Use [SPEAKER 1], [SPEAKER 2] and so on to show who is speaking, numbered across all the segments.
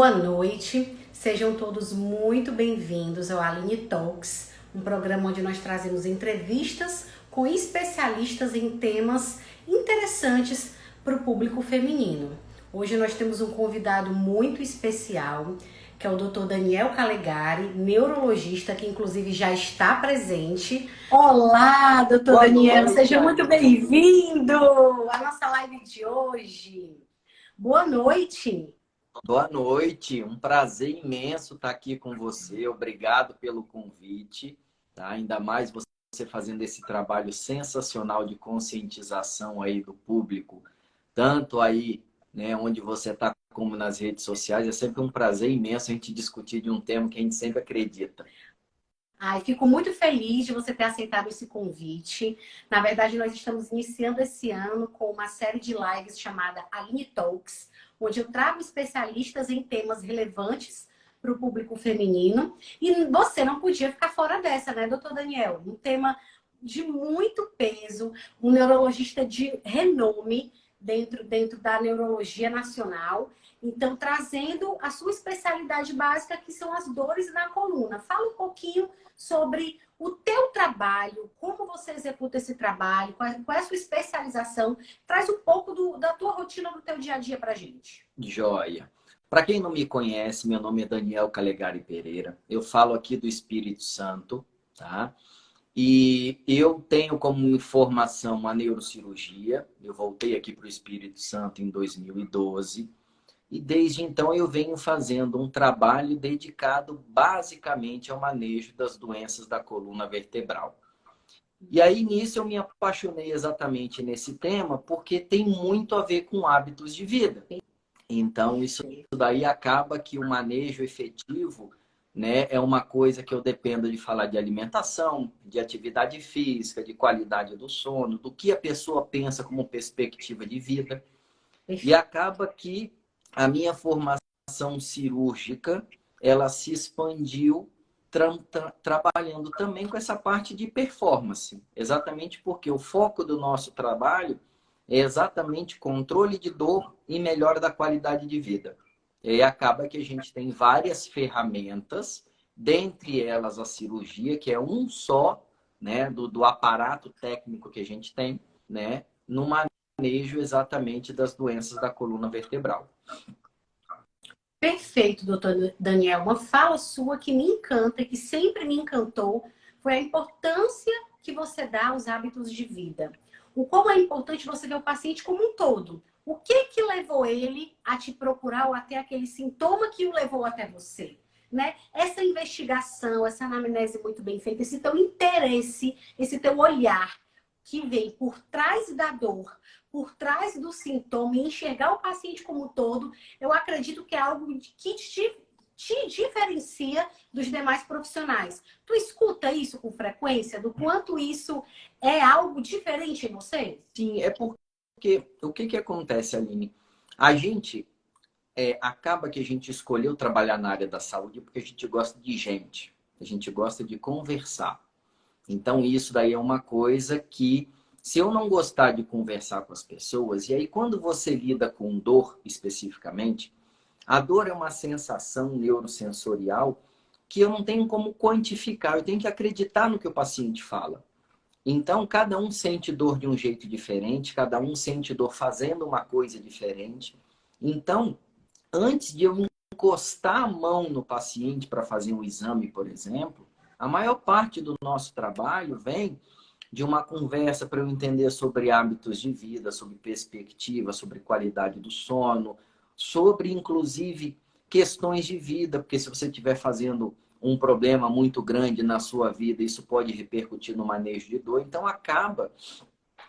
[SPEAKER 1] Boa noite, sejam todos muito bem-vindos ao Aline Talks, um programa onde nós trazemos entrevistas com especialistas em temas interessantes para o público feminino. Hoje nós temos um convidado muito especial, que é o Dr. Daniel Calegari, neurologista, que inclusive já está presente. Olá, Dr. Daniel, seja muito bem-vindo à nossa live de hoje. Boa noite.
[SPEAKER 2] Boa noite, um prazer imenso estar aqui com você. Obrigado pelo convite, tá? Ainda mais você fazendo esse trabalho sensacional de conscientização aí do público, tanto aí, né, onde você está como nas redes sociais. É sempre um prazer imenso a gente discutir de um tema que a gente sempre acredita.
[SPEAKER 1] Ai, fico muito feliz de você ter aceitado esse convite. Na verdade, nós estamos iniciando esse ano com uma série de lives chamada Aline Talks, onde eu trago especialistas em temas relevantes para o público feminino. E você não podia ficar fora dessa, né, doutor Daniel? Um tema de muito peso, um neurologista de renome dentro da neurologia nacional. Então, trazendo a sua especialidade básica, que são as dores na coluna. Fala um pouquinho sobre o teu trabalho, como você executa esse trabalho, qual é a sua especialização. Traz um pouco da tua rotina, do teu dia a dia pra gente.
[SPEAKER 2] Joia. Para quem não me conhece, meu nome é Daniel Calegari Pereira. Eu falo aqui do Espírito Santo, tá? E eu tenho como formação a neurocirurgia. Eu voltei aqui para o Espírito Santo em 2012. E desde então eu venho fazendo um trabalho dedicado basicamente ao manejo das doenças da coluna vertebral. E aí nisso eu me apaixonei exatamente nesse tema porque tem muito a ver com hábitos de vida. Então isso daí acaba que o manejo efetivo, né, é uma coisa que eu dependo de falar de alimentação, de atividade física, de qualidade do sono, do que a pessoa pensa como perspectiva de vida. E acaba que a minha formação cirúrgica, ela se expandiu trabalhando também com essa parte de performance. Exatamente porque o foco do nosso trabalho é exatamente controle de dor e melhora da qualidade de vida. E acaba que a gente tem várias ferramentas, dentre elas a cirurgia, que é um só, né, do aparato técnico que a gente tem, né, no manejo exatamente das doenças da coluna vertebral.
[SPEAKER 1] Perfeito, doutor Daniel. Uma fala sua que me encanta e que sempre me encantou foi a importância que você dá aos hábitos de vida. O quão é importante você ver o paciente como um todo. O que levou ele a te procurar ou até aquele sintoma que o levou até você? Né? Essa investigação, essa anamnese muito bem feita, esse teu interesse, esse teu olhar que vem por trás da dor, por trás do sintoma e enxergar o paciente como um todo, eu acredito que é algo que te diferencia dos demais profissionais. Tu escuta isso com frequência? Do quanto isso é algo diferente em você?
[SPEAKER 2] Sim, é porque o que acontece, Aline? A gente acaba que a gente escolheu trabalhar na área da saúde porque a gente gosta de gente, a gente gosta de conversar. Então, isso daí é uma coisa que, se eu não gostar de conversar com as pessoas, e aí quando você lida com dor especificamente, a dor é uma sensação neurosensorial que eu não tenho como quantificar, eu tenho que acreditar no que o paciente fala. Então, cada um sente dor de um jeito diferente, cada um sente dor fazendo uma coisa diferente. Então, antes de eu encostar a mão no paciente para fazer um exame, por exemplo, a maior parte do nosso trabalho vem de uma conversa para eu entender sobre hábitos de vida, sobre perspectiva, sobre qualidade do sono, sobre, inclusive, questões de vida, porque se você estiver fazendo um problema muito grande na sua vida, isso pode repercutir no manejo de dor. Então, acaba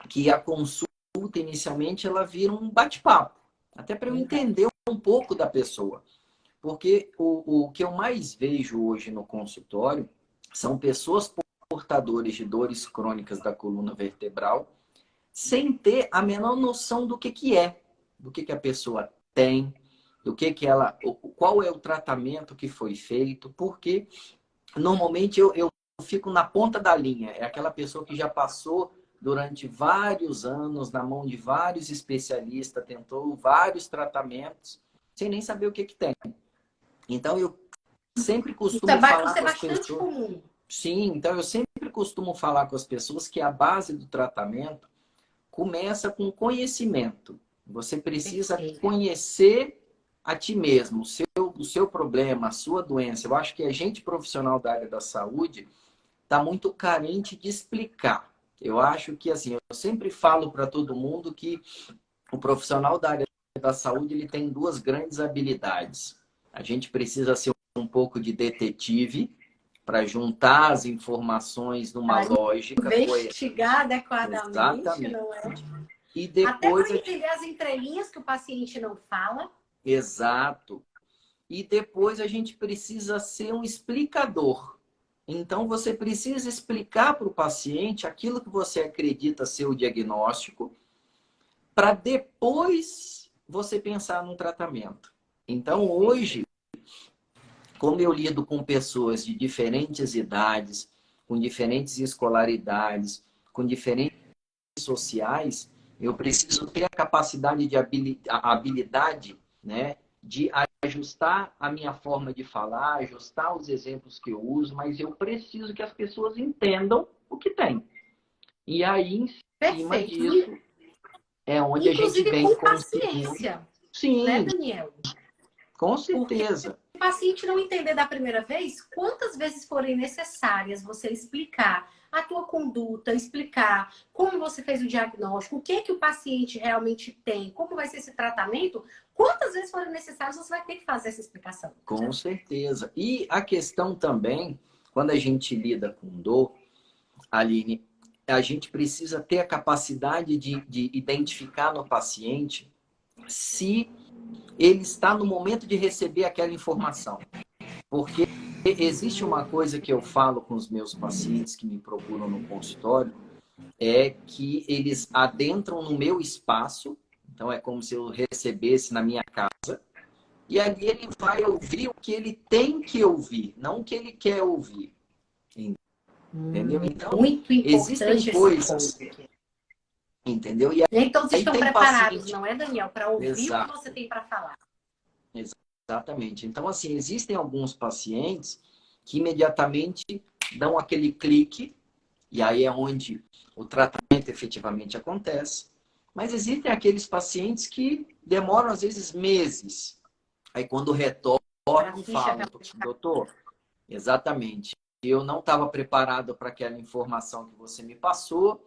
[SPEAKER 2] que a consulta, inicialmente, ela vira um bate-papo, até para eu entender um pouco da pessoa. Porque o que eu mais vejo hoje no consultório são pessoas portadoras de dores crônicas da coluna vertebral sem ter a menor noção do que é, do que a pessoa tem, do que ela, qual é o tratamento que foi feito, porque normalmente eu fico na ponta da linha, é aquela pessoa que já passou durante vários anos na mão de vários especialistas, tentou vários tratamentos, sem nem saber o que tem. Então, eu sempre
[SPEAKER 1] Isso
[SPEAKER 2] costumo
[SPEAKER 1] vai
[SPEAKER 2] falar
[SPEAKER 1] ser
[SPEAKER 2] com as
[SPEAKER 1] bastante
[SPEAKER 2] pessoas.
[SPEAKER 1] comum.
[SPEAKER 2] Sim, então eu sempre costumo falar com as pessoas que a base do tratamento começa com conhecimento. Você precisa
[SPEAKER 1] Perfeito.
[SPEAKER 2] conhecer a ti mesmo, o seu problema, a sua doença. Eu acho que a gente profissional da área da saúde está muito carente de explicar. Eu acho que, assim, eu sempre falo para todo mundo que o profissional da área da saúde ele tem duas grandes habilidades. A gente precisa ser um pouco de detetive para juntar as informações numa
[SPEAKER 1] Para
[SPEAKER 2] lógica coerente.
[SPEAKER 1] investigar adequadamente,
[SPEAKER 2] Exatamente.
[SPEAKER 1] não é?
[SPEAKER 2] E
[SPEAKER 1] Até
[SPEAKER 2] depois,
[SPEAKER 1] para entender as entrelinhas que o paciente não fala.
[SPEAKER 2] exato. E depois a gente precisa ser um explicador. Então, você precisa explicar para o paciente aquilo que você acredita ser o diagnóstico, para depois você pensar num tratamento. Então, hoje, como eu lido com pessoas de diferentes idades, com diferentes escolaridades, com diferentes sociais, eu preciso ter a capacidade de a habilidade, né, de ajustar a minha forma de falar, ajustar os exemplos que eu uso, mas eu preciso que as pessoas entendam o que tem. E aí, em cima
[SPEAKER 1] Perfeito.
[SPEAKER 2] disso, é onde a gente
[SPEAKER 1] Inclusive
[SPEAKER 2] vem
[SPEAKER 1] com
[SPEAKER 2] conseguindo.
[SPEAKER 1] paciência, né,
[SPEAKER 2] Sim,
[SPEAKER 1] Daniel?
[SPEAKER 2] com
[SPEAKER 1] Porque
[SPEAKER 2] certeza.
[SPEAKER 1] se o paciente não entender da primeira vez, quantas vezes forem necessárias você explicar a tua conduta, explicar como você fez o diagnóstico, o que que o paciente realmente tem, como vai ser esse tratamento, quantas vezes forem necessárias você vai ter que fazer essa explicação.
[SPEAKER 2] Com certeza. E a questão também, quando a gente lida com dor, Aline, a gente precisa ter a capacidade de identificar no paciente se ele está no momento de receber aquela informação. Porque existe uma coisa que eu falo com os meus pacientes que me procuram no consultório, é que eles adentram no meu espaço, então é como se eu recebesse na minha casa, e ali ele vai ouvir o que ele tem que ouvir, não o que ele quer ouvir. Entendeu? Então,
[SPEAKER 1] Muito
[SPEAKER 2] existem
[SPEAKER 1] importante esse
[SPEAKER 2] coisas,
[SPEAKER 1] ponto.
[SPEAKER 2] entendeu? E
[SPEAKER 1] Nem todos
[SPEAKER 2] aí
[SPEAKER 1] estão
[SPEAKER 2] tem
[SPEAKER 1] preparados,
[SPEAKER 2] paciente.
[SPEAKER 1] não é, Daniel, para ouvir o que
[SPEAKER 2] Exato,
[SPEAKER 1] você tem para falar.
[SPEAKER 2] exatamente. Então, assim, existem alguns pacientes que imediatamente dão aquele clique, e aí é onde o tratamento efetivamente acontece. Mas existem aqueles pacientes que demoram, às vezes, meses. Aí, quando retornam,
[SPEAKER 1] Para a ficha
[SPEAKER 2] falam,
[SPEAKER 1] realmente.
[SPEAKER 2] doutor, exatamente, eu não estava preparado para aquela informação que você me passou,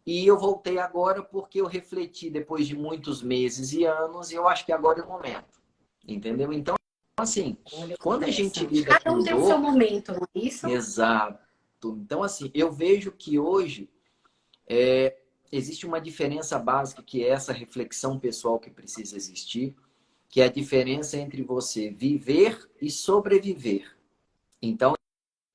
[SPEAKER 2] e eu voltei agora porque eu refleti depois de muitos meses e anos, e eu acho que agora é o momento. Entendeu? Então, assim,
[SPEAKER 1] Olha que
[SPEAKER 2] quando a gente
[SPEAKER 1] interessante.
[SPEAKER 2] lida
[SPEAKER 1] Cada
[SPEAKER 2] com
[SPEAKER 1] um tem o seu
[SPEAKER 2] dor,
[SPEAKER 1] momento, não é isso?
[SPEAKER 2] exato. Então, assim, eu vejo que hoje existe uma diferença básica, que é essa reflexão pessoal que precisa existir, que é a diferença entre você viver e sobreviver. Então,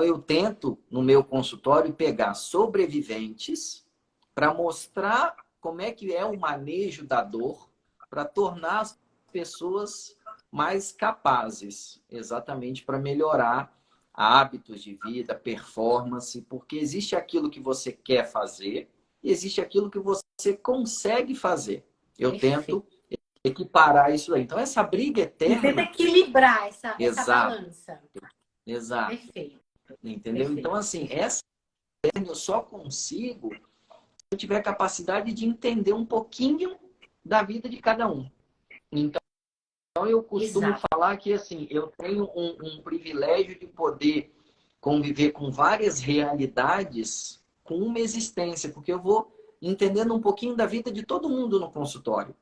[SPEAKER 2] eu tento, no meu consultório, pegar sobreviventes para mostrar como é que é o manejo da dor, para tornar as pessoas mais capazes, exatamente para melhorar hábitos de vida, performance, porque existe aquilo que você quer fazer e existe aquilo que você consegue fazer. Eu tento
[SPEAKER 1] Perfeito.
[SPEAKER 2] equiparar isso aí. Então, essa briga
[SPEAKER 1] E tenta
[SPEAKER 2] eterna,
[SPEAKER 1] equilibrar essa
[SPEAKER 2] exato,
[SPEAKER 1] balança.
[SPEAKER 2] exato,
[SPEAKER 1] Perfeito,
[SPEAKER 2] entendeu? Então,
[SPEAKER 1] perfeito,
[SPEAKER 2] assim,
[SPEAKER 1] perfeito.
[SPEAKER 2] essa eu só consigo se eu tiver capacidade de entender um pouquinho da vida de cada um. Então, eu costumo
[SPEAKER 1] Exato.
[SPEAKER 2] falar que, assim, eu tenho um privilégio de poder conviver com várias realidades com uma existência, porque eu vou entendendo um pouquinho da vida de todo mundo no consultório.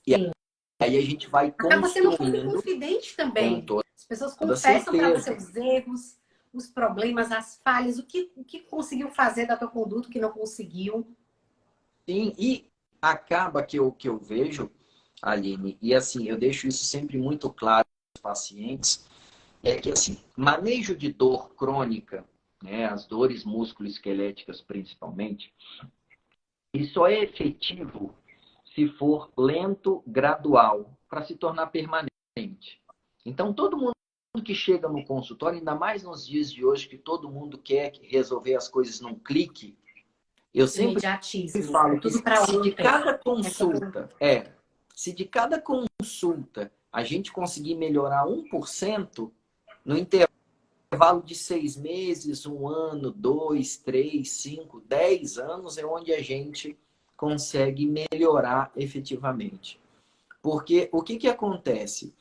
[SPEAKER 2] E
[SPEAKER 1] Sim.
[SPEAKER 2] aí a gente vai
[SPEAKER 1] Acaba sendo um pouco
[SPEAKER 2] construindo
[SPEAKER 1] confidente
[SPEAKER 2] com
[SPEAKER 1] também. As pessoas
[SPEAKER 2] toda
[SPEAKER 1] confessam para você
[SPEAKER 2] certeza.
[SPEAKER 1] os erros, os problemas, as falhas, o que conseguiu fazer da tua conduta, o que não conseguiu.
[SPEAKER 2] Sim, e acaba que eu vejo, Aline, e assim, eu deixo isso sempre muito claro para os pacientes, é que assim, manejo de dor crônica, né, as dores musculoesqueléticas principalmente, isso só é efetivo se for lento, gradual, para se tornar permanente. Então, todo mundo que chega no consultório, ainda mais nos dias de hoje, que todo mundo quer resolver as coisas num clique, eu sempre
[SPEAKER 1] Imediatismo.
[SPEAKER 2] falo que
[SPEAKER 1] Tudo para
[SPEAKER 2] se de
[SPEAKER 1] ontem.
[SPEAKER 2] cada
[SPEAKER 1] Essa...
[SPEAKER 2] consulta, se de cada consulta a gente conseguir melhorar 1% no intervalo de 6 meses, 1 ano, 2, 3, 5, 10 anos é onde a gente consegue melhorar efetivamente. Porque o que acontece?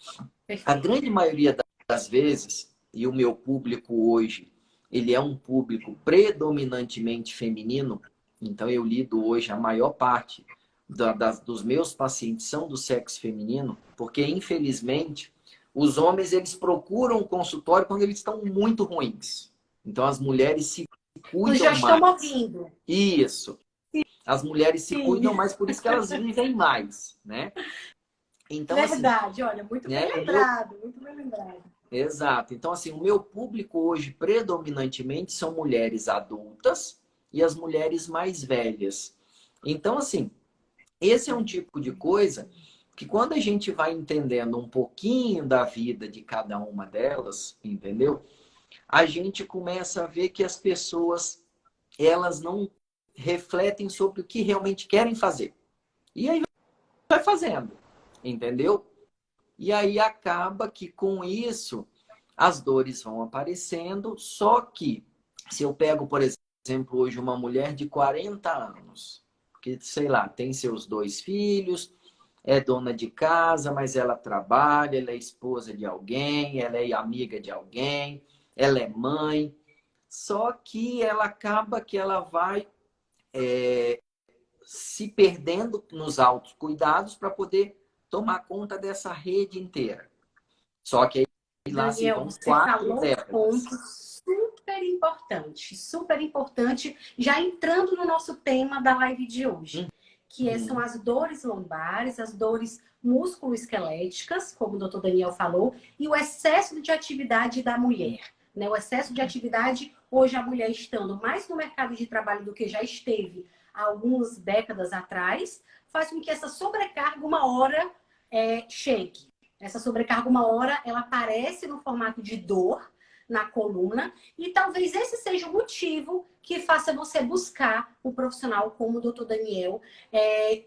[SPEAKER 2] A grande maioria das vezes, e o meu público hoje, ele é um público predominantemente feminino, então eu lido hoje a maior parte dos meus pacientes são do sexo feminino, porque infelizmente os homens eles procuram o consultório quando eles estão muito ruins. Então as mulheres se cuidam
[SPEAKER 1] já estão
[SPEAKER 2] mais.
[SPEAKER 1] morrendo.
[SPEAKER 2] Isso. As mulheres se
[SPEAKER 1] Sim.
[SPEAKER 2] cuidam mais, por isso que elas vivem mais, né? Então,
[SPEAKER 1] Verdade,
[SPEAKER 2] assim,
[SPEAKER 1] olha, muito
[SPEAKER 2] né,
[SPEAKER 1] bem lembrado, muito bem lembrado.
[SPEAKER 2] Exato. Então, assim, o meu público hoje, predominantemente, são mulheres adultas e as mulheres mais velhas. Então, assim, esse é um tipo de coisa que quando a gente vai entendendo um pouquinho da vida de cada uma delas, entendeu? A gente começa a ver que as pessoas, elas não refletem sobre o que realmente querem fazer. E aí vai fazendo, entendeu? E aí acaba que com isso as dores vão aparecendo, só que se eu pego, por exemplo, hoje uma mulher de 40 anos, que, sei lá, tem seus 2 filhos, é dona de casa, mas ela trabalha, ela é esposa de alguém, ela é amiga de alguém, ela é mãe, só que ela acaba que ela vai se perdendo nos autocuidados para poder tomar conta dessa rede inteira. Só que aí lá se
[SPEAKER 1] Daniel,
[SPEAKER 2] vão
[SPEAKER 1] você
[SPEAKER 2] 4
[SPEAKER 1] falou um
[SPEAKER 2] décadas.
[SPEAKER 1] ponto super importante, já entrando no nosso tema da live de hoje, que são as dores lombares, as dores musculoesqueléticas, como o doutor Daniel falou, e o excesso de atividade da mulher. Né? O excesso de atividade, hoje a mulher estando mais no mercado de trabalho do que já esteve há algumas décadas atrás, faz com que essa sobrecarga uma hora chegue. Essa sobrecarga uma hora, ela aparece no formato de dor na coluna e talvez esse seja o motivo que faça você buscar um profissional como o Dr. Daniel,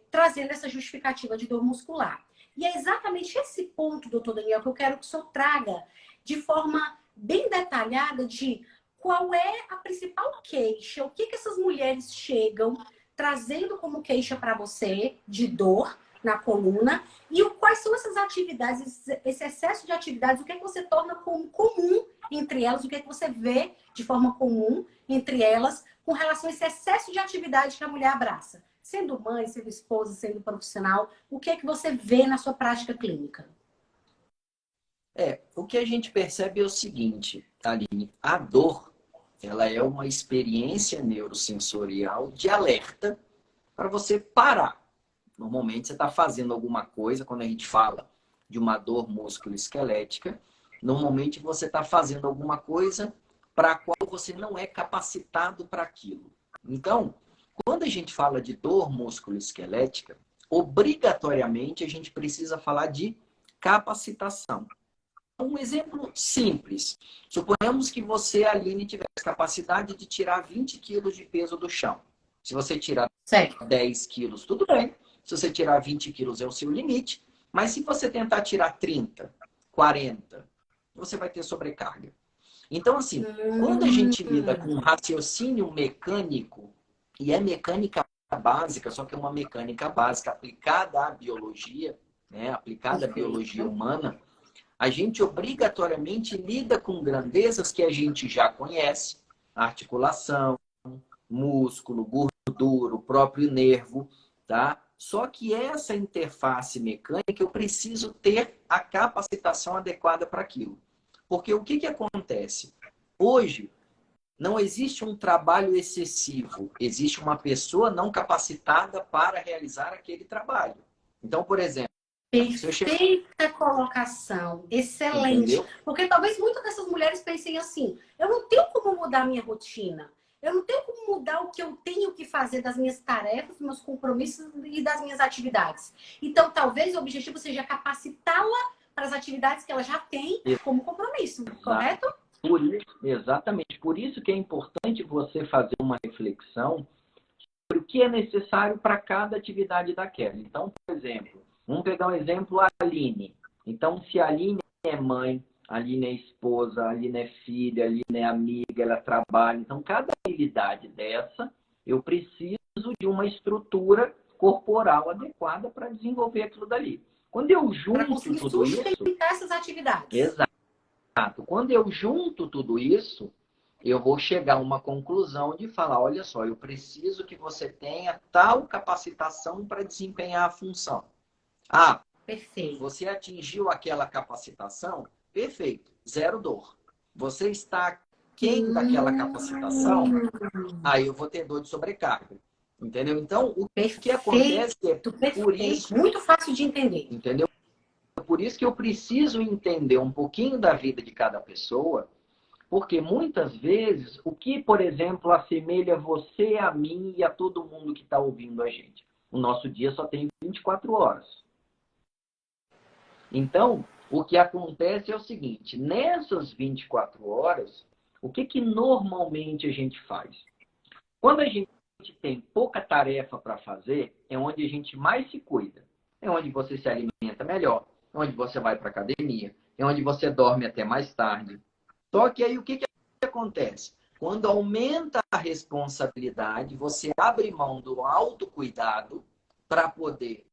[SPEAKER 1] trazendo essa justificativa de dor muscular. E é exatamente esse ponto, Dr. Daniel, que eu quero que o senhor traga de forma bem detalhada de qual é a principal queixa, o que essas mulheres chegam trazendo como queixa para você de dor na coluna e quais são essas atividades, esse excesso de atividades, o que é que você torna como comum entre elas, o que é que você vê de forma comum entre elas com relação a esse excesso de atividade que a mulher abraça. Sendo mãe, sendo esposa, sendo profissional, o que é que você vê na sua prática clínica?
[SPEAKER 2] O que a gente percebe é o seguinte, Aline, a dor, ela é uma experiência neurosensorial de alerta para você parar. Normalmente você está fazendo alguma coisa, quando a gente fala de uma dor musculoesquelética, normalmente você está fazendo alguma coisa para a qual você não é capacitado para aquilo. Então, quando a gente fala de dor musculoesquelética, obrigatoriamente a gente precisa falar de capacitação. Um exemplo simples. Suponhamos que você, Aline, tivesse capacidade de tirar 20 quilos de peso do chão. Se você tirar 10 quilos, tudo bem. Se você tirar 20 quilos é o seu limite. Mas se você tentar tirar 30, 40, você vai ter sobrecarga. Então, assim, quando a gente lida com um raciocínio mecânico, e é mecânica básica, só que é uma mecânica básica aplicada à biologia, né, aplicada à biologia humana, a gente obrigatoriamente lida com grandezas que a gente já conhece, articulação, músculo, gordura, o próprio nervo, tá? Só que essa interface mecânica eu preciso ter a capacitação adequada para aquilo. Porque o que acontece? Hoje, não existe um trabalho excessivo, existe uma pessoa não capacitada para realizar aquele trabalho. Então, por exemplo,
[SPEAKER 1] Perfeita colocação, excelente.
[SPEAKER 2] Entendeu?
[SPEAKER 1] Porque talvez muitas dessas mulheres pensem assim: eu não tenho como mudar a minha rotina, eu não tenho como mudar o que eu tenho que fazer das minhas tarefas, dos meus compromissos e das minhas atividades. Então, talvez o objetivo seja capacitá-la para as atividades que ela já tem como compromisso, correto?
[SPEAKER 2] Exatamente. Por isso que é importante você fazer uma reflexão sobre o que é necessário para cada atividade daquela. Então, por exemplo, vamos pegar um exemplo, a Aline. Então, se a Aline é mãe, a Aline é esposa, a Aline é filha, a Aline é amiga, ela trabalha. Então, cada habilidade dessa, eu preciso de uma estrutura corporal adequada para desenvolver aquilo dali. Quando eu
[SPEAKER 1] Para
[SPEAKER 2] junto
[SPEAKER 1] conseguir
[SPEAKER 2] tudo isso,
[SPEAKER 1] sustentar essas atividades.
[SPEAKER 2] exato. Quando eu junto tudo isso, eu vou chegar a uma conclusão de falar, olha só, eu preciso que você tenha tal capacitação para desempenhar a função. Ah,
[SPEAKER 1] Perfeito.
[SPEAKER 2] você atingiu aquela capacitação? Perfeito, zero dor. Você está aquém daquela capacitação? Aí eu vou ter dor de sobrecarga. Entendeu? Então, o que acontece é por
[SPEAKER 1] Perfeito.
[SPEAKER 2] isso,
[SPEAKER 1] Muito fácil de entender.
[SPEAKER 2] entendeu? Por isso que eu preciso entender um pouquinho da vida de cada pessoa, porque muitas vezes, o que, por exemplo, assemelha você a mim e a todo mundo que está ouvindo a gente? O nosso dia só tem 24 horas. Então, o que acontece é o seguinte, nessas 24 horas, o que normalmente a gente faz? Quando a gente tem pouca tarefa para fazer, é onde a gente mais se cuida. É onde você se alimenta melhor, é onde você vai para a academia, é onde você dorme até mais tarde. Só que aí o que acontece? Quando aumenta a responsabilidade, você abre mão do autocuidado para poder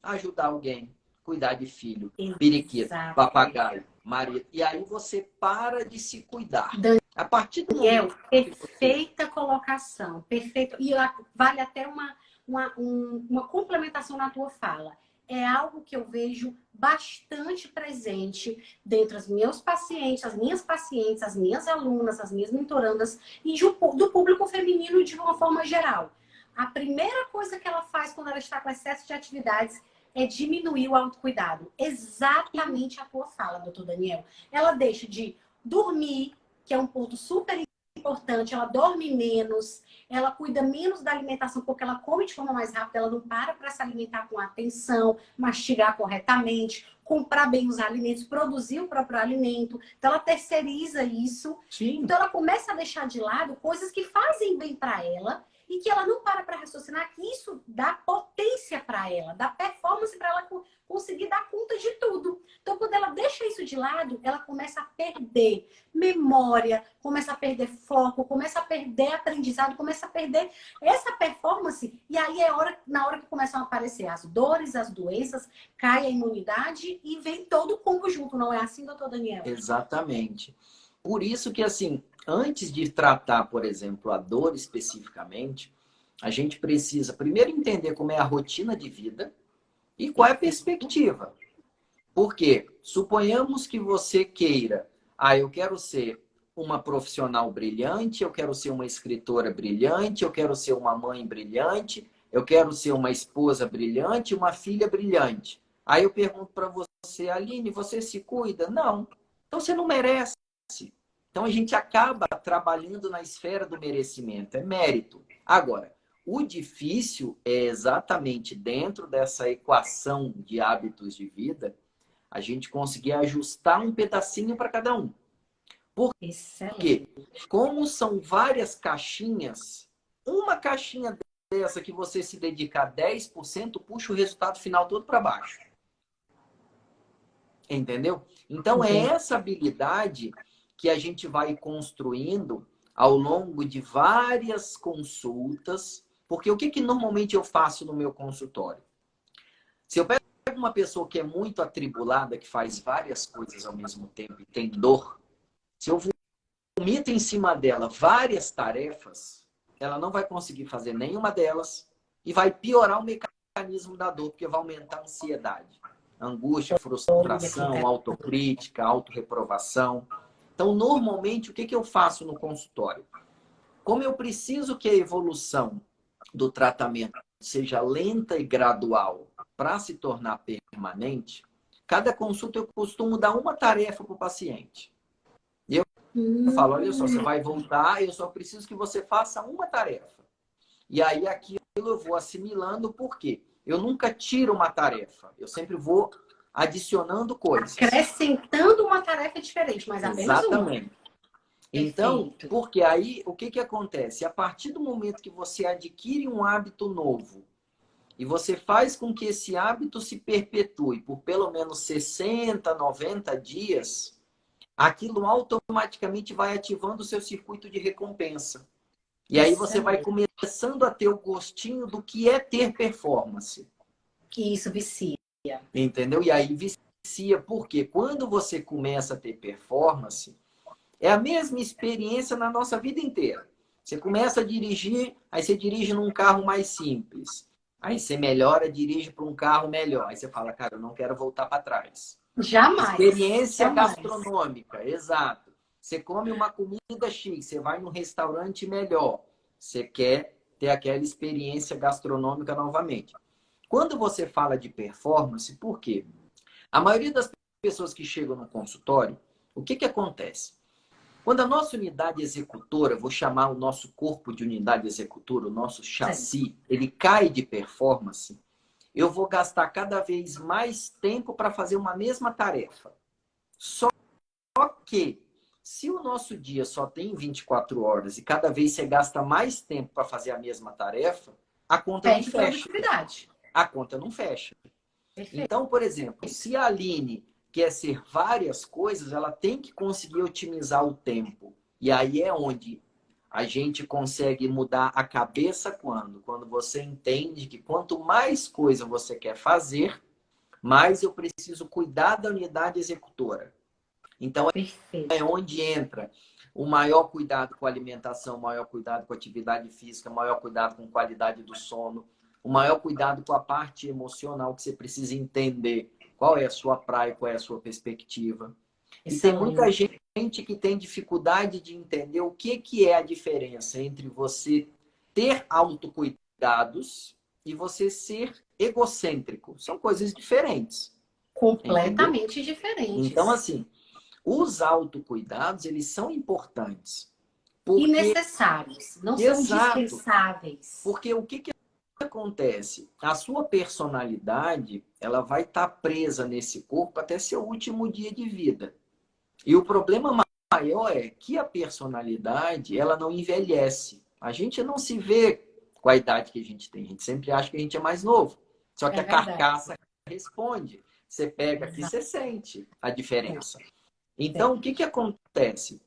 [SPEAKER 2] ajudar alguém, cuidar de filho, periquito,
[SPEAKER 1] Exato.
[SPEAKER 2] papagaio, marido. E aí você para de se cuidar. A partir do
[SPEAKER 1] Daniel,
[SPEAKER 2] momento
[SPEAKER 1] perfeita colocação, perfeito. E vale até uma complementação na tua fala. É algo que eu vejo bastante presente dentro dos meus pacientes, as minhas alunas, as minhas mentorandas e do público feminino de uma forma geral. A primeira coisa que ela faz quando ela está com excesso de atividades é diminuir o autocuidado. Exatamente a tua fala, doutor Daniel. Ela deixa de dormir, que é um ponto super importante, ela dorme menos, ela cuida menos da alimentação, porque ela come de forma mais rápida, ela não para se alimentar com atenção, mastigar corretamente, comprar bem os alimentos, produzir o próprio alimento. Então, ela terceiriza isso.
[SPEAKER 2] Sim.
[SPEAKER 1] Então, ela começa a deixar de lado coisas que fazem bem para ela e que ela não para raciocinar que isso dá potência para ela, dá performance para ela conseguir dar conta de tudo. Então, quando ela deixa isso de lado, ela começa a perder memória, começa a perder foco, começa a perder aprendizado, começa a perder essa performance. E aí na hora que começam a aparecer as dores, as doenças, cai a imunidade e vem todo o combo junto. Não é assim, doutor Daniel?
[SPEAKER 2] Exatamente. Por isso que, assim, antes de tratar, por exemplo, a dor especificamente, a gente precisa primeiro entender como é a rotina de vida e qual é a perspectiva. Porque suponhamos que você queira, eu quero ser uma profissional brilhante, eu quero ser uma escritora brilhante, eu quero ser uma mãe brilhante, eu quero ser uma esposa brilhante, uma filha brilhante. Aí eu pergunto para você, Aline, você se cuida? Não. Então você não merece. Então a gente acaba trabalhando na esfera do merecimento, é mérito. Agora, o difícil é exatamente dentro dessa equação de hábitos de vida, a gente conseguir ajustar um pedacinho para cada um. Porque, como são várias caixinhas, uma caixinha dessa que você se dedicar 10%, puxa o resultado final todo para baixo. Entendeu? Então, é essa habilidade que a gente vai construindo ao longo de várias consultas. Porque o que normalmente eu faço no meu consultório? Se eu pego uma pessoa que é muito atribulada, que faz várias coisas ao mesmo tempo e tem dor, se eu vomito em cima dela várias tarefas, ela não vai conseguir fazer nenhuma delas e vai piorar o mecanismo da dor, porque vai aumentar a ansiedade, angústia, frustração, autocrítica, autorreprovação. Então, normalmente, o que eu faço no consultório? Como eu preciso que a evolução do tratamento seja lenta e gradual para se tornar permanente, cada consulta eu costumo dar uma tarefa para o paciente. E eu falo, olha só, você vai voltar, eu só preciso que você faça uma tarefa. E aí aquilo eu vou assimilando, por quê? Eu nunca tiro uma tarefa, eu sempre vou adicionando coisas.
[SPEAKER 1] Acrescentando uma tarefa diferente, mas apenas
[SPEAKER 2] Exatamente.
[SPEAKER 1] uma.
[SPEAKER 2] Então, porque aí, o que acontece? A partir do momento que você adquire um hábito novo e você faz com que esse hábito se perpetue por pelo menos 60, 90 dias, aquilo automaticamente vai ativando o seu circuito de recompensa. E aí você vai
[SPEAKER 1] Excelente.
[SPEAKER 2] começando a ter o gostinho do que é ter performance.
[SPEAKER 1] Que isso vicia.
[SPEAKER 2] Entendeu? E aí vicia, porque quando você começa a ter performance, é a mesma experiência na nossa vida inteira. Você começa a dirigir, aí você dirige num carro mais simples. Aí você melhora, dirige para um carro melhor. Aí você fala, cara, eu não quero voltar para trás.
[SPEAKER 1] Jamais.
[SPEAKER 2] Experiência
[SPEAKER 1] Jamais.
[SPEAKER 2] gastronômica, exato. Você come uma comida X, você vai num restaurante melhor. Você quer ter aquela experiência gastronômica novamente. Quando você fala de performance, por quê? A maioria das pessoas que chegam no consultório, o que acontece? Quando a nossa unidade executora, vou chamar o nosso corpo de unidade executora, o nosso
[SPEAKER 1] Sim.
[SPEAKER 2] chassi, ele cai de performance, eu vou gastar cada vez mais tempo para fazer uma mesma tarefa. Só que, se o nosso dia só tem 24 horas e cada vez você gasta mais tempo para fazer a mesma tarefa, a conta não
[SPEAKER 1] Perde
[SPEAKER 2] fecha.
[SPEAKER 1] produtividade.
[SPEAKER 2] A conta não fecha.
[SPEAKER 1] Perfeito.
[SPEAKER 2] Então, por exemplo, se a Aline quer ser várias coisas, ela tem que conseguir otimizar o tempo. E aí é onde a gente consegue mudar a cabeça quando? Quando você entende que quanto mais coisa você quer fazer, mais eu preciso cuidar da unidade executora. Então,
[SPEAKER 1] Perfeito.
[SPEAKER 2] é onde entra o maior cuidado com a alimentação, o maior cuidado com a atividade física, o maior cuidado com a qualidade do sono, o maior cuidado com a parte emocional, que você precisa entender qual é a sua praia, qual é a sua perspectiva. E tem muita
[SPEAKER 1] Excelente.
[SPEAKER 2] gente que tem dificuldade de entender o que é a diferença entre você ter autocuidados e você ser egocêntrico. São coisas diferentes, entendeu?
[SPEAKER 1] Completamente
[SPEAKER 2] Então,
[SPEAKER 1] diferentes.
[SPEAKER 2] assim, os autocuidados, eles são importantes.
[SPEAKER 1] E
[SPEAKER 2] Porque,
[SPEAKER 1] necessários. Não são
[SPEAKER 2] exato,
[SPEAKER 1] dispensáveis.
[SPEAKER 2] porque o que acontece? A sua personalidade, ela vai estar presa nesse corpo até seu último dia de vida. E o problema maior é que a personalidade, ela não envelhece. A gente não se vê com a idade que a gente tem. A gente sempre acha que a gente é mais novo. Só que
[SPEAKER 1] É
[SPEAKER 2] a
[SPEAKER 1] verdade.
[SPEAKER 2] carcaça responde. Você pega aqui,
[SPEAKER 1] Exato.
[SPEAKER 2] você sente a diferença.
[SPEAKER 1] Sim.
[SPEAKER 2] Então, o que acontece?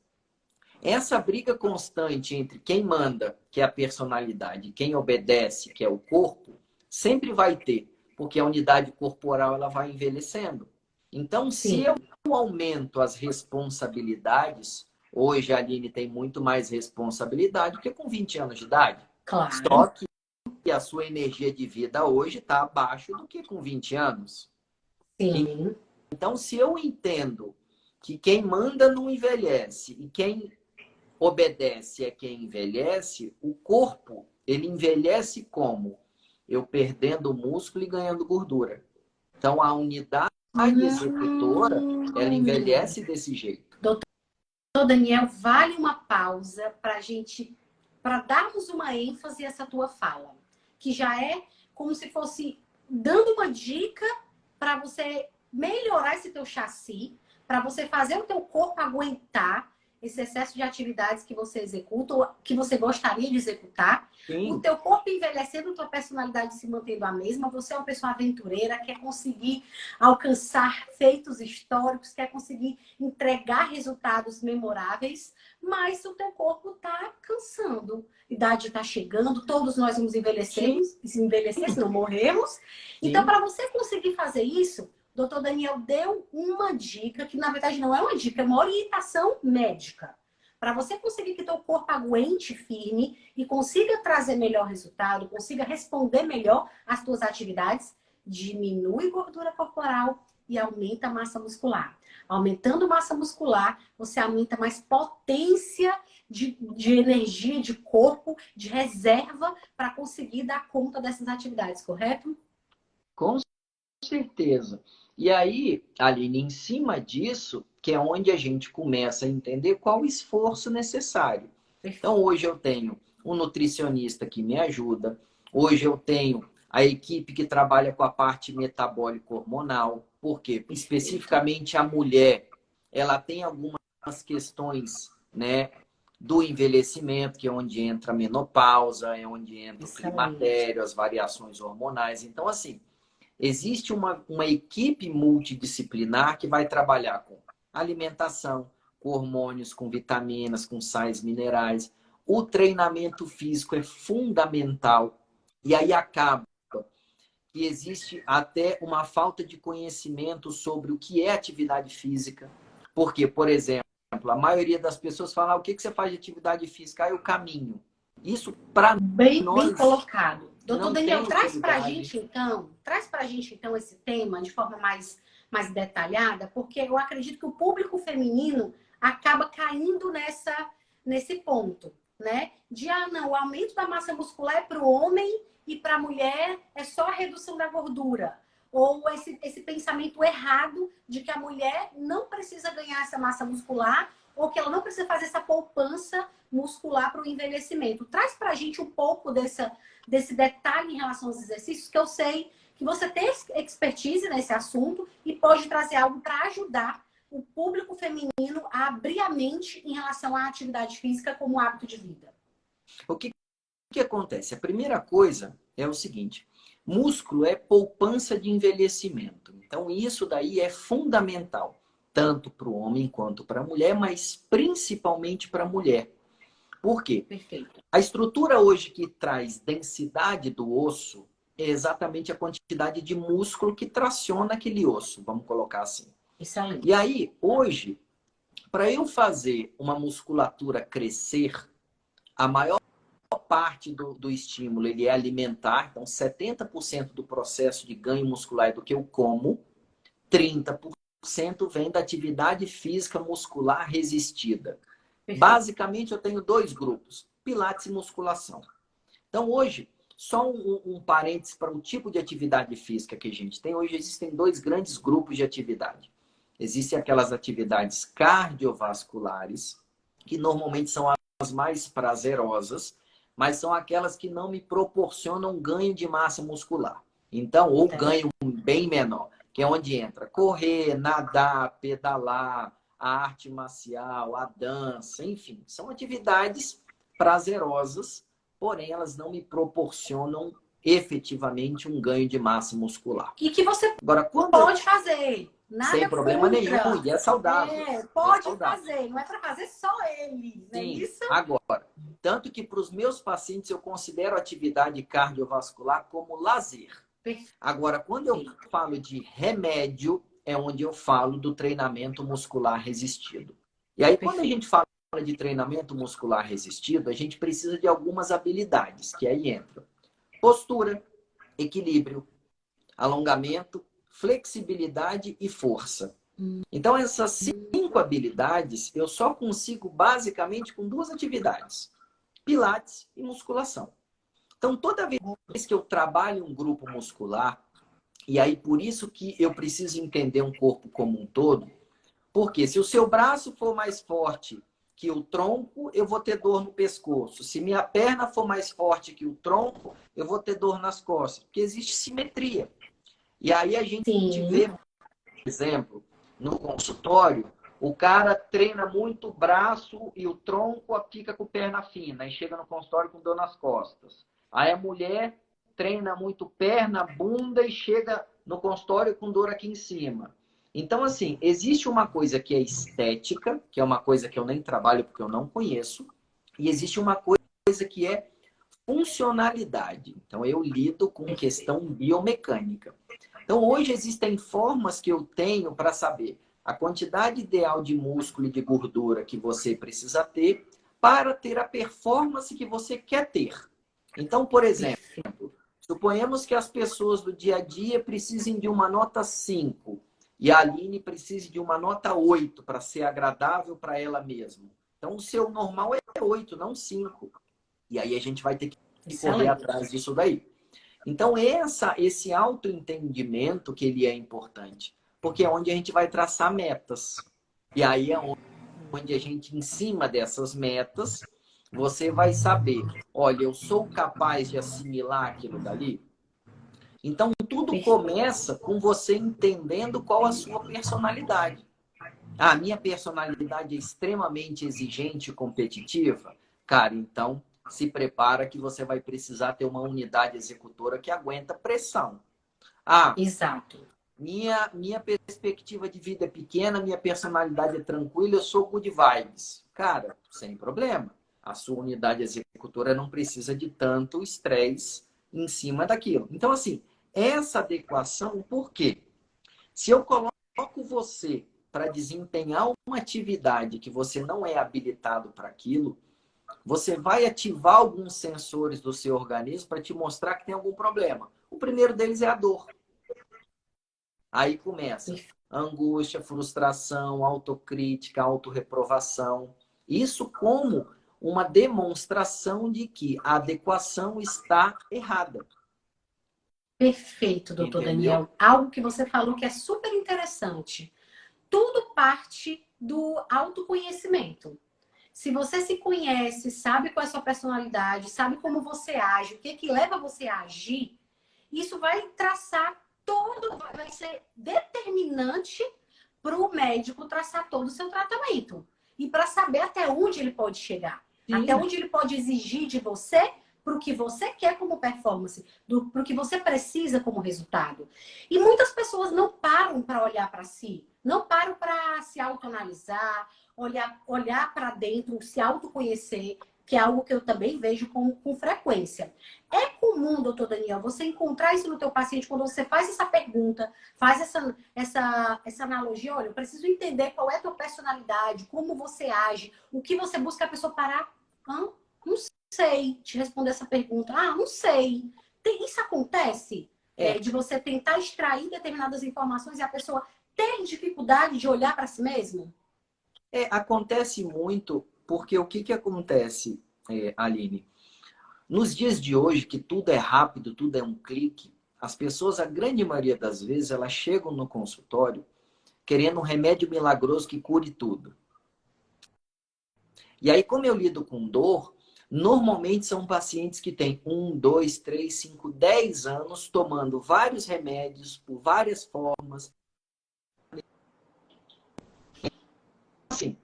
[SPEAKER 2] Essa briga constante entre quem manda, que é a personalidade, e quem obedece, que é o corpo, sempre vai ter, porque a unidade corporal ela vai envelhecendo. Então, se eu
[SPEAKER 1] Sim.
[SPEAKER 2] aumento as responsabilidades, hoje a Aline tem muito mais responsabilidade do que com 20 anos de idade. Só
[SPEAKER 1] Claro.
[SPEAKER 2] que a sua energia de vida hoje está abaixo do que com 20 anos.
[SPEAKER 1] Sim.
[SPEAKER 2] Então, se eu entendo que quem manda não envelhece e quem obedece é quem envelhece, o corpo, ele envelhece como? Eu perdendo músculo e ganhando gordura. Então, a unidade executora, ela
[SPEAKER 1] Hum.
[SPEAKER 2] envelhece desse jeito.
[SPEAKER 1] Doutor Daniel, vale uma pausa para gente, para darmos uma ênfase a essa tua fala, que já é como se fosse dando uma dica para você melhorar esse teu chassi, para você fazer o teu corpo aguentar esse excesso de atividades que você executa ou que você gostaria de executar. O
[SPEAKER 2] Sim,
[SPEAKER 1] teu corpo envelhecendo, tua personalidade se mantendo a mesma, você é uma pessoa aventureira, quer conseguir alcançar feitos históricos, quer conseguir entregar resultados memoráveis, mas o teu corpo está cansando. A idade está chegando, todos nós vamos envelhecer,
[SPEAKER 2] sim,
[SPEAKER 1] se envelhecer, se não morrermos. Então,
[SPEAKER 2] sim.
[SPEAKER 1] para você conseguir fazer isso, o doutor Daniel deu uma dica, que na verdade não é uma dica, é uma orientação médica. Para você conseguir que teu corpo aguente firme e consiga trazer melhor resultado, consiga responder melhor às tuas atividades, diminui gordura corporal e aumenta a massa muscular. Aumentando massa muscular, você aumenta mais potência de energia, de corpo, de reserva para conseguir dar conta dessas atividades, correto?
[SPEAKER 2] Com certeza. E aí, Aline, em cima disso, que é onde a gente começa a entender qual o esforço necessário. Então,
[SPEAKER 1] Perfeito.
[SPEAKER 2] hoje eu tenho um nutricionista que me ajuda, hoje eu tenho a equipe que trabalha com a parte metabólica hormonal, porque
[SPEAKER 1] Perfeito.
[SPEAKER 2] especificamente a mulher, ela tem algumas questões, né, do envelhecimento, que é onde entra a menopausa, é onde entra o climatério, as variações hormonais. Então, assim, existe uma equipe multidisciplinar que vai trabalhar com alimentação, com hormônios, com vitaminas, com sais minerais. O treinamento físico é fundamental. E aí acaba que existe até uma falta de conhecimento sobre o que é atividade física. Porque, por exemplo, a maioria das pessoas fala, o que você faz de atividade física? Ah, eu caminho. Isso, para nós,
[SPEAKER 1] bem colocado. Doutor
[SPEAKER 2] não
[SPEAKER 1] Daniel,
[SPEAKER 2] tem
[SPEAKER 1] traz para a
[SPEAKER 2] utilidade.
[SPEAKER 1] gente, então, esse tema de forma mais detalhada, porque eu acredito que o público feminino acaba caindo nesse ponto, né? Não, o aumento da massa muscular é para o homem e para a mulher é só a redução da gordura. Ou esse pensamento errado de que a mulher não precisa ganhar essa massa muscular ou que ela não precisa fazer essa poupança muscular para o envelhecimento. Traz para a gente um pouco desse detalhe em relação aos exercícios, que eu sei que você tem expertise nesse assunto e pode trazer algo para ajudar o público feminino a abrir a mente em relação à atividade física como hábito de vida.
[SPEAKER 2] O que acontece? A primeira coisa é o seguinte, músculo é poupança de envelhecimento. Então, isso daí é fundamental, tanto para o homem quanto para a mulher, mas principalmente para a mulher. Por quê?
[SPEAKER 1] Perfeito.
[SPEAKER 2] A estrutura hoje que traz densidade do osso é exatamente a quantidade de músculo que traciona aquele osso, vamos colocar assim.
[SPEAKER 1] Excelente.
[SPEAKER 2] E aí, hoje, para eu fazer uma musculatura crescer, a maior parte do estímulo ele é alimentar, então 70% do processo de ganho muscular é do que eu como, 30% vem da atividade física muscular resistida.
[SPEAKER 1] Perfeito.
[SPEAKER 2] Basicamente, eu tenho dois grupos, pilates e musculação. Então, hoje, só um parênteses para o tipo de atividade física que a gente tem. Hoje existem dois grandes grupos de atividade. Existem aquelas atividades cardiovasculares, que normalmente são as mais prazerosas, mas são aquelas que não me proporcionam ganho de massa muscular. Então, ou ganho bem menor, que é onde entra correr, nadar, pedalar, a arte marcial, a dança, enfim. São atividades prazerosas, porém elas não me proporcionam efetivamente um ganho de massa muscular.
[SPEAKER 1] E que você
[SPEAKER 2] Agora,
[SPEAKER 1] pode fazer. Nada
[SPEAKER 2] sem problema nenhum, e é saudável.
[SPEAKER 1] Pode
[SPEAKER 2] saudável.
[SPEAKER 1] fazer, não é para fazer só ele, não é isso?
[SPEAKER 2] Agora, tanto que para os meus pacientes eu considero a atividade cardiovascular como lazer. Agora, quando eu falo de remédio, é onde eu falo do treinamento muscular resistido. E aí, quando a gente fala de treinamento muscular resistido, a gente precisa de algumas habilidades, que aí entram postura, equilíbrio, alongamento, flexibilidade e força. Então, essas 5 habilidades eu só consigo basicamente com 2 atividades: pilates e musculação. Então, toda vez que eu trabalho um grupo muscular, e aí por isso que eu preciso entender um corpo como um todo, porque se o seu braço for mais forte que o tronco, eu vou ter dor no pescoço. Se minha perna for mais forte que o tronco, eu vou ter dor nas costas, porque existe simetria. E aí a gente vê, por exemplo, no consultório, o cara treina muito o braço e o tronco fica com perna fina, e chega no consultório com dor nas costas. Aí a mulher treina muito perna, bunda e chega no consultório com dor aqui em cima. Então, assim, existe uma coisa que é estética, que é uma coisa que eu nem trabalho porque eu não conheço, e existe uma coisa que é funcionalidade. Então, eu lido com questão biomecânica. Então, hoje existem formas que eu tenho para saber a quantidade ideal de músculo e de gordura que você precisa ter para ter a performance que você quer ter. Então, por exemplo, suponhamos que as pessoas do dia a dia precisem de uma nota 5 e a Aline precise de uma nota 8 para ser agradável para ela mesma. Então, o seu normal é 8, não 5. E aí a gente vai ter que correr atrás disso daí. Então, esse autoentendimento que ele é importante, porque é onde a gente vai traçar metas. E aí é onde a gente, em cima dessas metas, você vai saber, olha, eu sou capaz de assimilar aquilo dali? Então, tudo começa com você entendendo qual a sua personalidade. Ah, minha personalidade é extremamente exigente e competitiva. Cara, então se prepara que você vai precisar ter uma unidade executora que aguenta pressão. Ah,
[SPEAKER 1] Exato.
[SPEAKER 2] minha perspectiva de vida é pequena, minha personalidade é tranquila, eu sou good vibes. Cara, sem problema. A sua unidade executora não precisa de tanto estresse em cima daquilo. Então, assim, essa adequação, por quê? Se eu coloco você para desempenhar uma atividade que você não é habilitado para aquilo, você vai ativar alguns sensores do seu organismo para te mostrar que tem algum problema. O primeiro deles é a dor. Aí começa angústia, frustração, autocrítica, autorreprovação. Isso como uma demonstração de que a adequação está errada.
[SPEAKER 1] Perfeito, doutor
[SPEAKER 2] Entendeu?
[SPEAKER 1] Daniel. Algo que você falou que é super interessante. Tudo parte do autoconhecimento. Se você se conhece, sabe qual é a sua personalidade, sabe como você age, o que que leva você a agir, isso vai traçar todo, vai ser determinante para o médico traçar todo o seu tratamento. E para saber até onde ele pode chegar.
[SPEAKER 2] Sim.
[SPEAKER 1] Até onde ele pode exigir de você para o que você quer como performance, para o que você precisa como resultado. E muitas pessoas não param para olhar para si, não param para se autoanalisar, olhar para dentro, se autoconhecer, que é algo que eu também vejo com frequência. É comum, doutor Daniel, você encontrar isso no teu paciente quando você faz essa pergunta, faz essa analogia, olha, eu preciso entender qual é a tua personalidade, como você age, o que você busca a pessoa parar. Não sei te responder essa pergunta. Ah, não sei. Isso acontece? De você tentar extrair determinadas informações e a pessoa ter dificuldade de olhar para si mesmo?
[SPEAKER 2] Acontece muito, porque o que acontece, Aline? Nos dias de hoje, que tudo é rápido, tudo é um clique, as pessoas, a grande maioria das vezes, elas chegam no consultório querendo um remédio milagroso que cure tudo. E aí, como eu lido com dor, normalmente são pacientes que têm 1, 2, 3, 5, 10 anos tomando vários remédios por várias formas. Assim,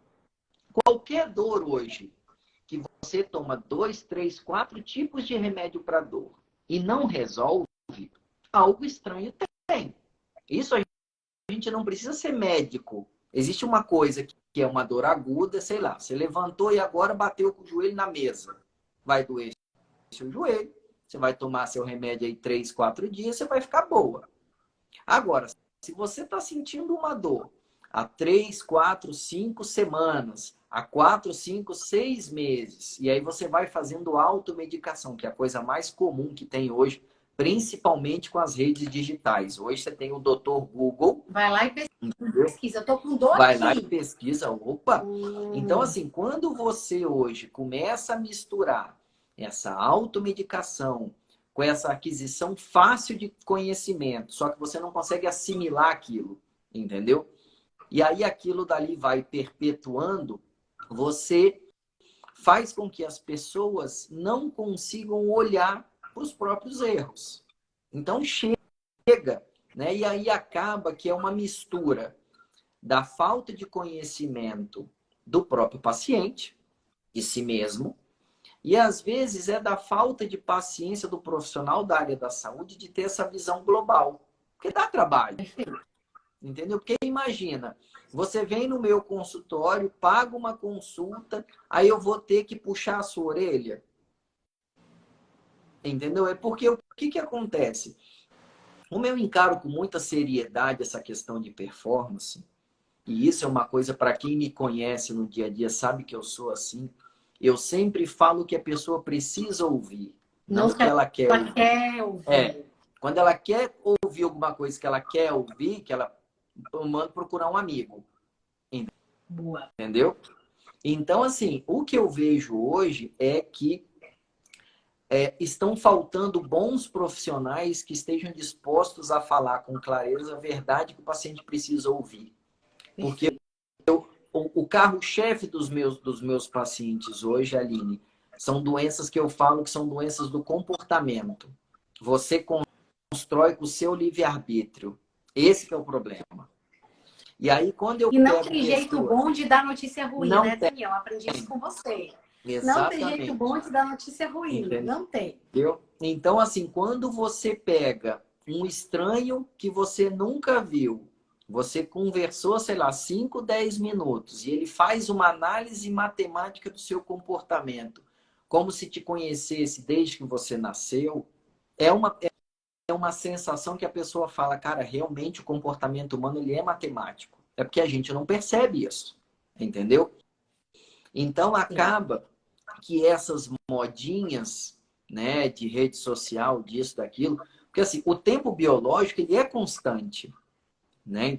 [SPEAKER 2] qualquer dor hoje, que você toma 2, 3, 4 tipos de remédio para dor e não resolve, algo estranho tem. Isso a gente não precisa ser médico. Existe uma coisa que é uma dor aguda, sei lá, você levantou e agora bateu com o joelho na mesa. Vai doer seu joelho, você vai tomar seu remédio aí 3, 4 dias, você vai ficar boa. Agora, se você está sentindo uma dor há 3, 4, 5 semanas, há 4, 5, 6 meses, e aí você vai fazendo automedicação, que é a coisa mais comum que tem hoje, principalmente com as redes digitais. Hoje você tem o Dr. Google.
[SPEAKER 1] Vai lá e pesquisa. Eu tô com dor
[SPEAKER 2] Vai
[SPEAKER 1] aqui.
[SPEAKER 2] lá e pesquisa. Opa! Então, assim, quando você hoje começa a misturar essa automedicação com essa aquisição fácil de conhecimento, só que você não consegue assimilar aquilo, entendeu? E aí aquilo dali vai perpetuando, você faz com que as pessoas não consigam olhar para os próprios erros. Então chega, né? E aí acaba que é uma mistura da falta de conhecimento do próprio paciente, de si mesmo, e às vezes é da falta de paciência do profissional da área da saúde de ter essa visão global. Porque dá trabalho. Entendeu? Porque imagina, você vem no meu consultório, paga uma consulta, aí eu vou ter que puxar a sua orelha. Entendeu? É porque o que acontece? Como eu encaro com muita seriedade essa questão de performance, e isso é uma coisa para quem me conhece no dia a dia, sabe que eu sou assim, eu sempre falo que a pessoa precisa ouvir, não o que ela quer ouvir.
[SPEAKER 1] Quer ouvir.
[SPEAKER 2] Quando ela quer ouvir alguma coisa que ela quer ouvir, que ela manda procurar um amigo.
[SPEAKER 1] Boa.
[SPEAKER 2] Entendeu? Então, assim, o que eu vejo hoje é que estão faltando bons profissionais que estejam dispostos a falar com clareza a verdade que o paciente precisa ouvir. Porque o carro-chefe dos meus pacientes hoje, Aline, são doenças que eu falo que são doenças do comportamento. Você constrói com o seu livre-arbítrio. Esse é o problema. E aí, quando eu
[SPEAKER 1] E não
[SPEAKER 2] pego
[SPEAKER 1] tem jeito
[SPEAKER 2] pessoas...
[SPEAKER 1] bom de dar notícia ruim,
[SPEAKER 2] Não
[SPEAKER 1] né,
[SPEAKER 2] tem.
[SPEAKER 1] Daniel? Aprendi isso com você. Não tem jeito
[SPEAKER 2] Exatamente.
[SPEAKER 1] bom de dar notícia ruim.
[SPEAKER 2] Entendeu?
[SPEAKER 1] Não tem.
[SPEAKER 2] Então, assim, quando você pega um estranho que você nunca viu, você conversou, sei lá, 5, 10 minutos, e ele faz uma análise matemática do seu comportamento, como se te conhecesse desde que você nasceu, é uma sensação que a pessoa fala, cara, realmente o comportamento humano ele é matemático. É porque a gente não percebe isso, entendeu? Então
[SPEAKER 1] Sim.
[SPEAKER 2] acaba que essas modinhas, né, de rede social, disso, daquilo, porque assim, o tempo biológico ele é constante, né?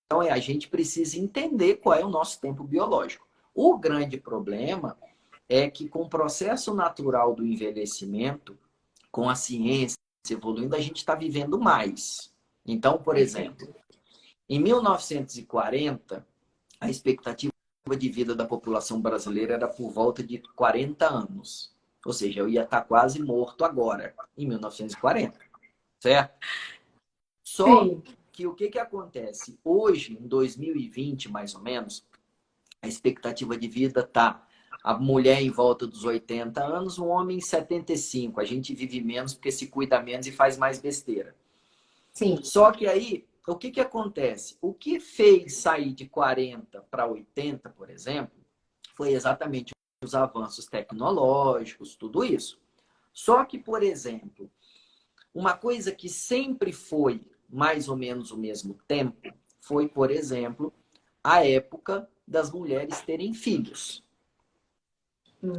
[SPEAKER 2] Então a gente precisa entender qual é o nosso tempo biológico. O grande problema é que com o processo natural do envelhecimento, com a ciência evoluindo, a gente está vivendo mais. Então, por exemplo,
[SPEAKER 1] Perfeito.
[SPEAKER 2] em 1940, a expectativa de vida da população brasileira era por volta de 40 anos. Ou seja, eu ia estar quase morto agora, em 1940, certo? Só
[SPEAKER 1] Sim.
[SPEAKER 2] que o que acontece? Hoje, em 2020, mais ou menos, a expectativa de vida está a mulher em volta dos 80 anos, o homem em 75. A gente vive menos porque se cuida menos e faz mais besteira.
[SPEAKER 1] Sim.
[SPEAKER 2] Só que aí, o que acontece? O que fez sair de 40 para 80, por exemplo, foi exatamente os avanços tecnológicos, tudo isso. Só que, por exemplo, uma coisa que sempre foi mais ou menos o mesmo tempo foi, por exemplo, a época das mulheres terem filhos.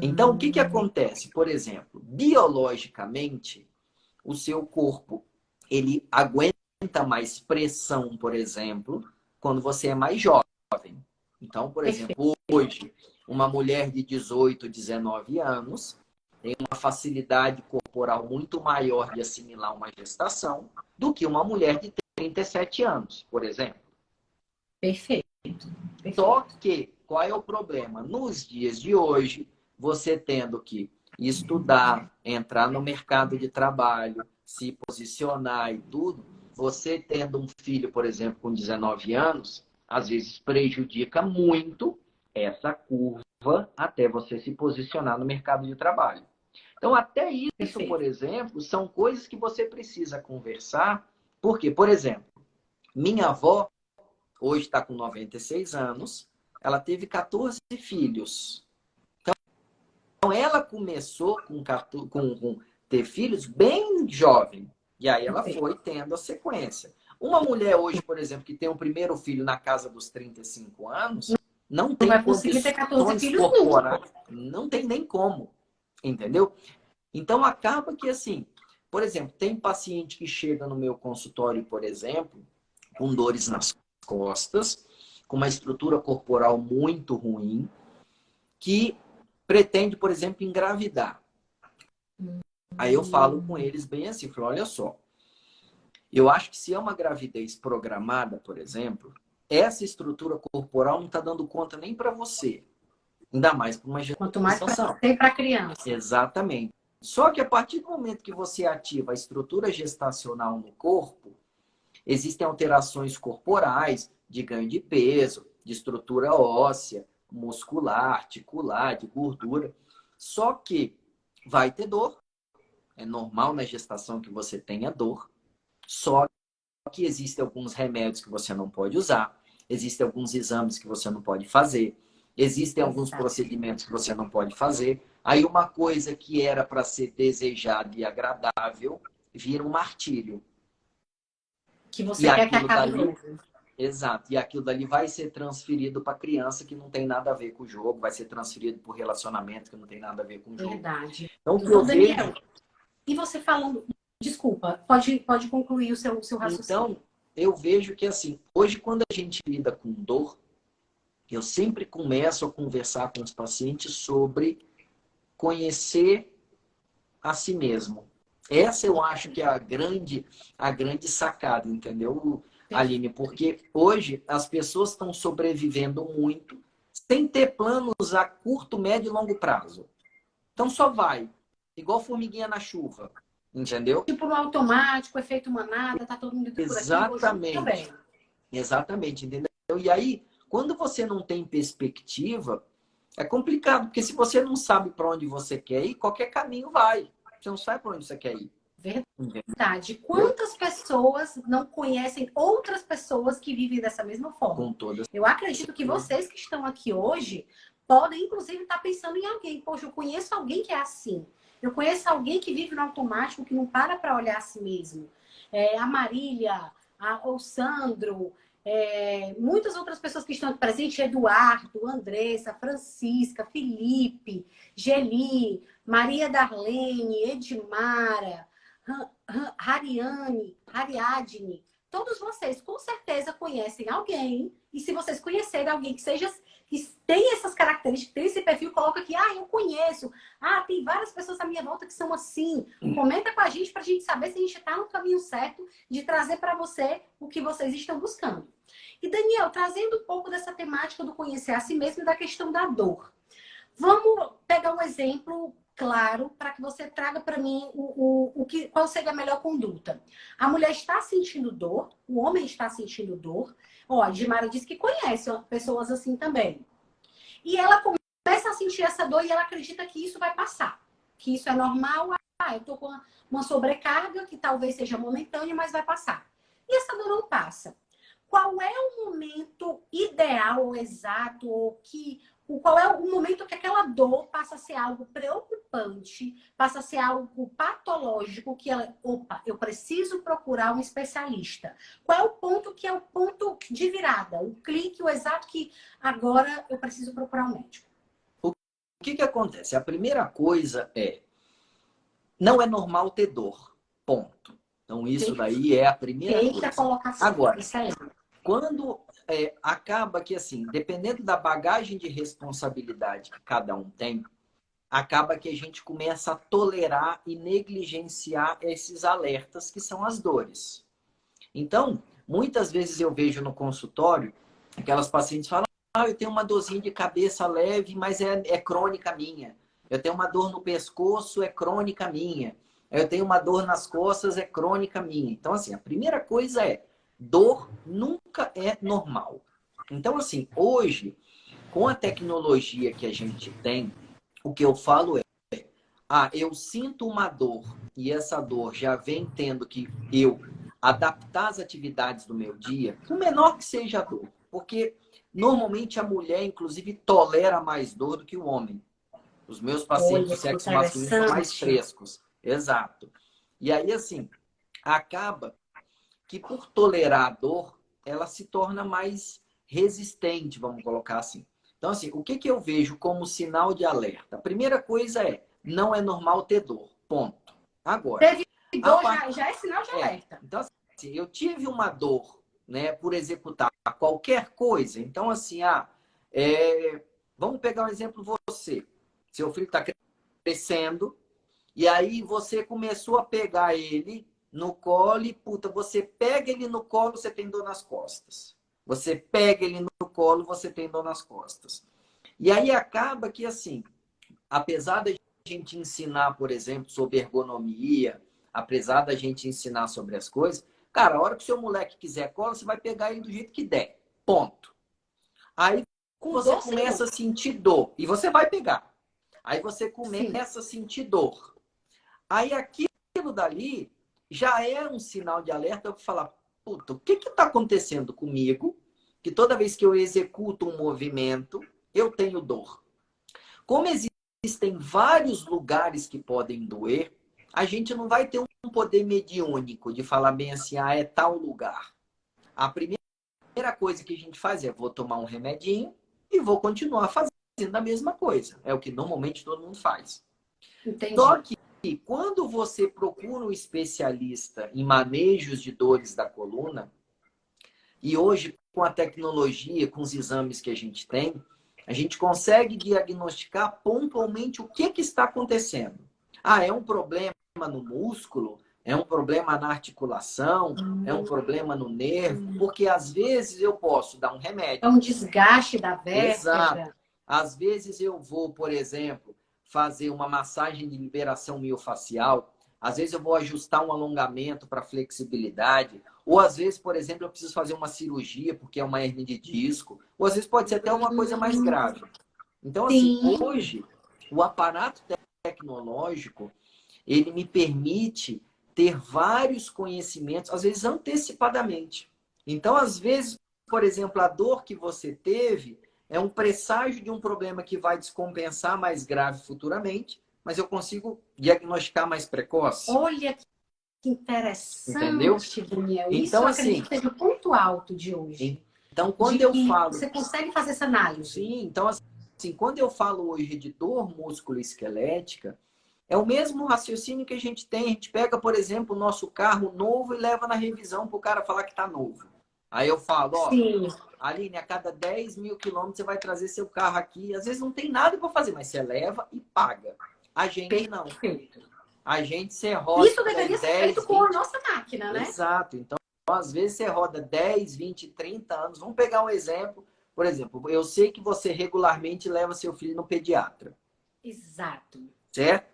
[SPEAKER 2] Então, o que
[SPEAKER 1] Hum,
[SPEAKER 2] acontece? Por exemplo, biologicamente, o seu corpo ele aguenta mais pressão, por exemplo, quando você é mais jovem. Então, por exemplo,
[SPEAKER 1] perfeito.
[SPEAKER 2] hoje, uma mulher de 18, 19 anos tem uma facilidade corporal muito maior de assimilar uma gestação do que uma mulher de 37 anos, por exemplo.
[SPEAKER 1] Perfeito.
[SPEAKER 2] Só
[SPEAKER 1] Perfeito.
[SPEAKER 2] que, qual é o problema? Nos dias de hoje, você tendo que estudar, entrar no mercado de trabalho, se posicionar e tudo, você tendo um filho, por exemplo, com 19 anos, às vezes prejudica muito essa curva até você se posicionar no mercado de trabalho. Então, até isso, por
[SPEAKER 1] Perfeito.
[SPEAKER 2] exemplo, são coisas que você precisa conversar, porque, por exemplo, minha avó hoje está com 96 anos, ela teve 14 filhos. Então, ela começou com ter filhos bem jovem. E aí ela
[SPEAKER 1] Perfeito.
[SPEAKER 2] foi tendo a sequência. Uma mulher hoje, por exemplo, que tem o primeiro filho na casa dos 35 anos, não
[SPEAKER 1] Não
[SPEAKER 2] tem
[SPEAKER 1] vai conseguir ter 14
[SPEAKER 2] condições
[SPEAKER 1] filhos nunca.
[SPEAKER 2] corporais, não tem nem como. Entendeu? Então, acaba que assim, por exemplo, tem paciente que chega no meu consultório, por exemplo, com dores nas costas, com uma estrutura corporal muito ruim, que pretende, por exemplo, engravidar. Aí eu falo com eles bem assim, falo, olha só, eu acho que se é uma gravidez programada, por exemplo, essa estrutura corporal não está dando conta nem para você, ainda mais para uma
[SPEAKER 1] Quanto mais para
[SPEAKER 2] gestação.
[SPEAKER 1] você e para a criança.
[SPEAKER 2] Exatamente. Só que a partir do momento que você ativa a estrutura gestacional no corpo, existem alterações corporais de ganho de peso, de estrutura óssea, muscular, articular, de gordura. Só que vai ter dor. É normal na gestação que você tenha dor. Só que existem alguns remédios que você não pode usar. Existem alguns exames que você não pode fazer. Existem alguns
[SPEAKER 1] Exato.
[SPEAKER 2] procedimentos que você não pode fazer. Aí uma coisa que era para ser desejada e agradável vira um martírio.
[SPEAKER 1] Que
[SPEAKER 2] E
[SPEAKER 1] você quer que
[SPEAKER 2] aquilo
[SPEAKER 1] acabe
[SPEAKER 2] dali,
[SPEAKER 1] logo.
[SPEAKER 2] exato, e aquilo dali vai ser transferido para criança que não tem nada a ver com o jogo, vai ser transferido para o relacionamento que não tem nada a ver com o jogo.
[SPEAKER 1] Verdade.
[SPEAKER 2] Então, o que
[SPEAKER 1] Ô,
[SPEAKER 2] eu
[SPEAKER 1] Daniel,
[SPEAKER 2] vejo,
[SPEAKER 1] e você falando. Desculpa, pode concluir o seu raciocínio.
[SPEAKER 2] então, eu vejo que assim, hoje quando a gente lida com dor, eu sempre começo a conversar com os pacientes sobre conhecer a si mesmo. Essa eu acho que é a grande sacada, entendeu, Aline? Porque hoje as pessoas estão sobrevivendo muito sem ter planos a curto, médio e longo prazo. Então só vai, igual formiguinha na chuva, entendeu?
[SPEAKER 1] Tipo no automático, efeito manada, tá todo mundo indo por aqui, vou junto
[SPEAKER 2] Exatamente.
[SPEAKER 1] também.
[SPEAKER 2] Exatamente, entendeu? entendeu? E aí, quando você não tem perspectiva, é complicado, porque se você não sabe para onde você quer ir, qualquer caminho vai. Você não sabe para onde você quer ir.
[SPEAKER 1] Verdade. Quantas pessoas não conhecem outras pessoas que vivem dessa mesma forma?
[SPEAKER 2] Com todas.
[SPEAKER 1] Eu acredito que vocês que estão aqui hoje podem, inclusive, estar pensando em alguém. Poxa, eu conheço alguém que é assim. Eu conheço alguém que vive no automático, que não para olhar a si mesmo. A Marília, o Sandro, muitas outras pessoas que estão aqui presentes, Eduardo, Andressa, Francisca, Felipe, Geli, Maria Darlene, Edmara, Ariadne, todos vocês com certeza conhecem alguém, e se vocês conhecerem alguém que seja que tem essas características, tem esse perfil, coloca aqui, eu conheço, tem várias pessoas à minha volta que são assim. Comenta com a gente para a gente saber se a gente está no caminho certo de trazer para você o que vocês estão buscando. E Daniel, trazendo um pouco dessa temática do conhecer a si mesmo e da questão da dor. Vamos pegar um exemplo claro para que você traga para mim qual seria a melhor conduta. A mulher está sentindo dor, o homem está sentindo dor. A Edmara disse que conhece pessoas assim também. E ela começa a sentir essa dor e ela acredita que isso vai passar, que isso é normal. Eu estou com uma sobrecarga que talvez seja momentânea, mas vai passar. E essa dor não passa. Qual é o momento ideal ou exato, qual é o momento que aquela dor passa a ser algo preocupante, passa a ser algo patológico, que eu preciso procurar um especialista? Qual é o ponto que é o ponto de virada, o clique, o exato que agora eu preciso procurar um médico?
[SPEAKER 2] O que acontece? A primeira coisa não é normal ter dor, ponto. Então isso daí é a primeira coisa.
[SPEAKER 1] Colocação.
[SPEAKER 2] Agora,
[SPEAKER 1] isso aí.
[SPEAKER 2] Quando acaba que, assim, dependendo da bagagem de responsabilidade que cada um tem, acaba que a gente começa a tolerar e negligenciar esses alertas que são as dores. Então, muitas vezes eu vejo no consultório, aquelas pacientes falam, eu tenho uma dorzinha de cabeça leve, mas é crônica minha. Eu tenho uma dor no pescoço, é crônica minha. Eu tenho uma dor nas costas, é crônica minha. Então, assim, a primeira coisa dor nunca é normal. Então, assim, hoje, com a tecnologia que a gente tem, o que eu falo eu sinto uma dor e essa dor já vem tendo que eu adaptar as atividades do meu dia, por menor que seja a dor. Porque, normalmente, a mulher, inclusive, tolera mais dor do que o homem. Os meus pacientes do sexo masculino são mais frescos. Exato. E aí, assim, acaba que por tolerar a dor, ela se torna mais resistente, vamos colocar assim. Então, assim, o que eu vejo como sinal de alerta? A primeira coisa não é normal ter dor, ponto. Agora,
[SPEAKER 1] teve dor, já é sinal de alerta.
[SPEAKER 2] Então, assim, eu tive uma dor, né, por executar qualquer coisa. Então, assim, vamos pegar um exemplo você. Seu filho está crescendo e aí você começou a pegar ele no colo e, você pega ele no colo, você tem dor nas costas. Você pega ele no colo, você tem dor nas costas. E aí acaba que, assim, apesar da gente ensinar, por exemplo, sobre ergonomia, apesar da gente ensinar sobre as coisas, cara, a hora que o seu moleque quiser cola, você vai pegar ele do jeito que der. Ponto. Aí você começa a sentir dor. E você vai pegar. Aí você começa a sentir dor. Aí aquilo dali já é um sinal de alerta para falar, o que está acontecendo comigo? Que toda vez que eu executo um movimento, eu tenho dor. Como existem vários lugares que podem doer, a gente não vai ter um poder mediúnico de falar bem assim, é tal lugar. A primeira coisa que a gente faz vou tomar um remedinho e vou continuar fazendo a mesma coisa. É o que normalmente todo mundo faz.
[SPEAKER 1] Entendi.
[SPEAKER 2] Só que quando você procura um especialista em manejos de dores da coluna, e hoje com a tecnologia, com os exames que a gente tem, a gente consegue diagnosticar pontualmente o que está acontecendo. É um problema no músculo? É um problema na articulação? É um problema no nervo? Porque às vezes eu posso dar um remédio.
[SPEAKER 1] É um desgaste da vértebra.
[SPEAKER 2] Exato. Às vezes eu vou, por exemplo, fazer uma massagem de liberação miofacial. Às vezes eu vou ajustar um alongamento para flexibilidade. Ou às vezes, por exemplo, eu preciso fazer uma cirurgia porque é uma hernia de disco. Ou às vezes pode ser até uma coisa mais grave. Então, assim,
[SPEAKER 1] Sim.
[SPEAKER 2] hoje, o aparato tecnológico, ele me permite ter vários conhecimentos, às vezes antecipadamente. Então, às vezes, por exemplo, a dor que você teve é um presságio de um problema que vai descompensar mais grave futuramente, mas eu consigo diagnosticar mais precoce.
[SPEAKER 1] Olha que
[SPEAKER 2] Entendeu?
[SPEAKER 1] interessante, Daniel. Isso
[SPEAKER 2] Então,
[SPEAKER 1] eu
[SPEAKER 2] assim,
[SPEAKER 1] acredito que seja o ponto alto de hoje.
[SPEAKER 2] então
[SPEAKER 1] De
[SPEAKER 2] quando eu
[SPEAKER 1] que
[SPEAKER 2] falo,
[SPEAKER 1] você consegue fazer essa análise.
[SPEAKER 2] sim, então assim, quando eu falo hoje de dor musculoesquelética, é o mesmo raciocínio que a gente tem. A gente pega, por exemplo, o nosso carro novo e leva na revisão para o cara falar que está novo. Aí eu falo, ó,
[SPEAKER 1] Sim.
[SPEAKER 2] Aline, a cada 10 mil quilômetros você vai trazer seu carro aqui. Às vezes não tem nada para fazer, mas você leva e paga. A gente não.
[SPEAKER 1] Perfeito.
[SPEAKER 2] A gente, você roda
[SPEAKER 1] Isso deveria ser
[SPEAKER 2] 10,
[SPEAKER 1] feito com a
[SPEAKER 2] 20...
[SPEAKER 1] nossa máquina, né?
[SPEAKER 2] Exato. Então, às vezes você roda 10, 20, 30 anos. Vamos pegar um exemplo. Por exemplo, eu sei que você regularmente leva seu filho no pediatra.
[SPEAKER 1] Exato.
[SPEAKER 2] Certo?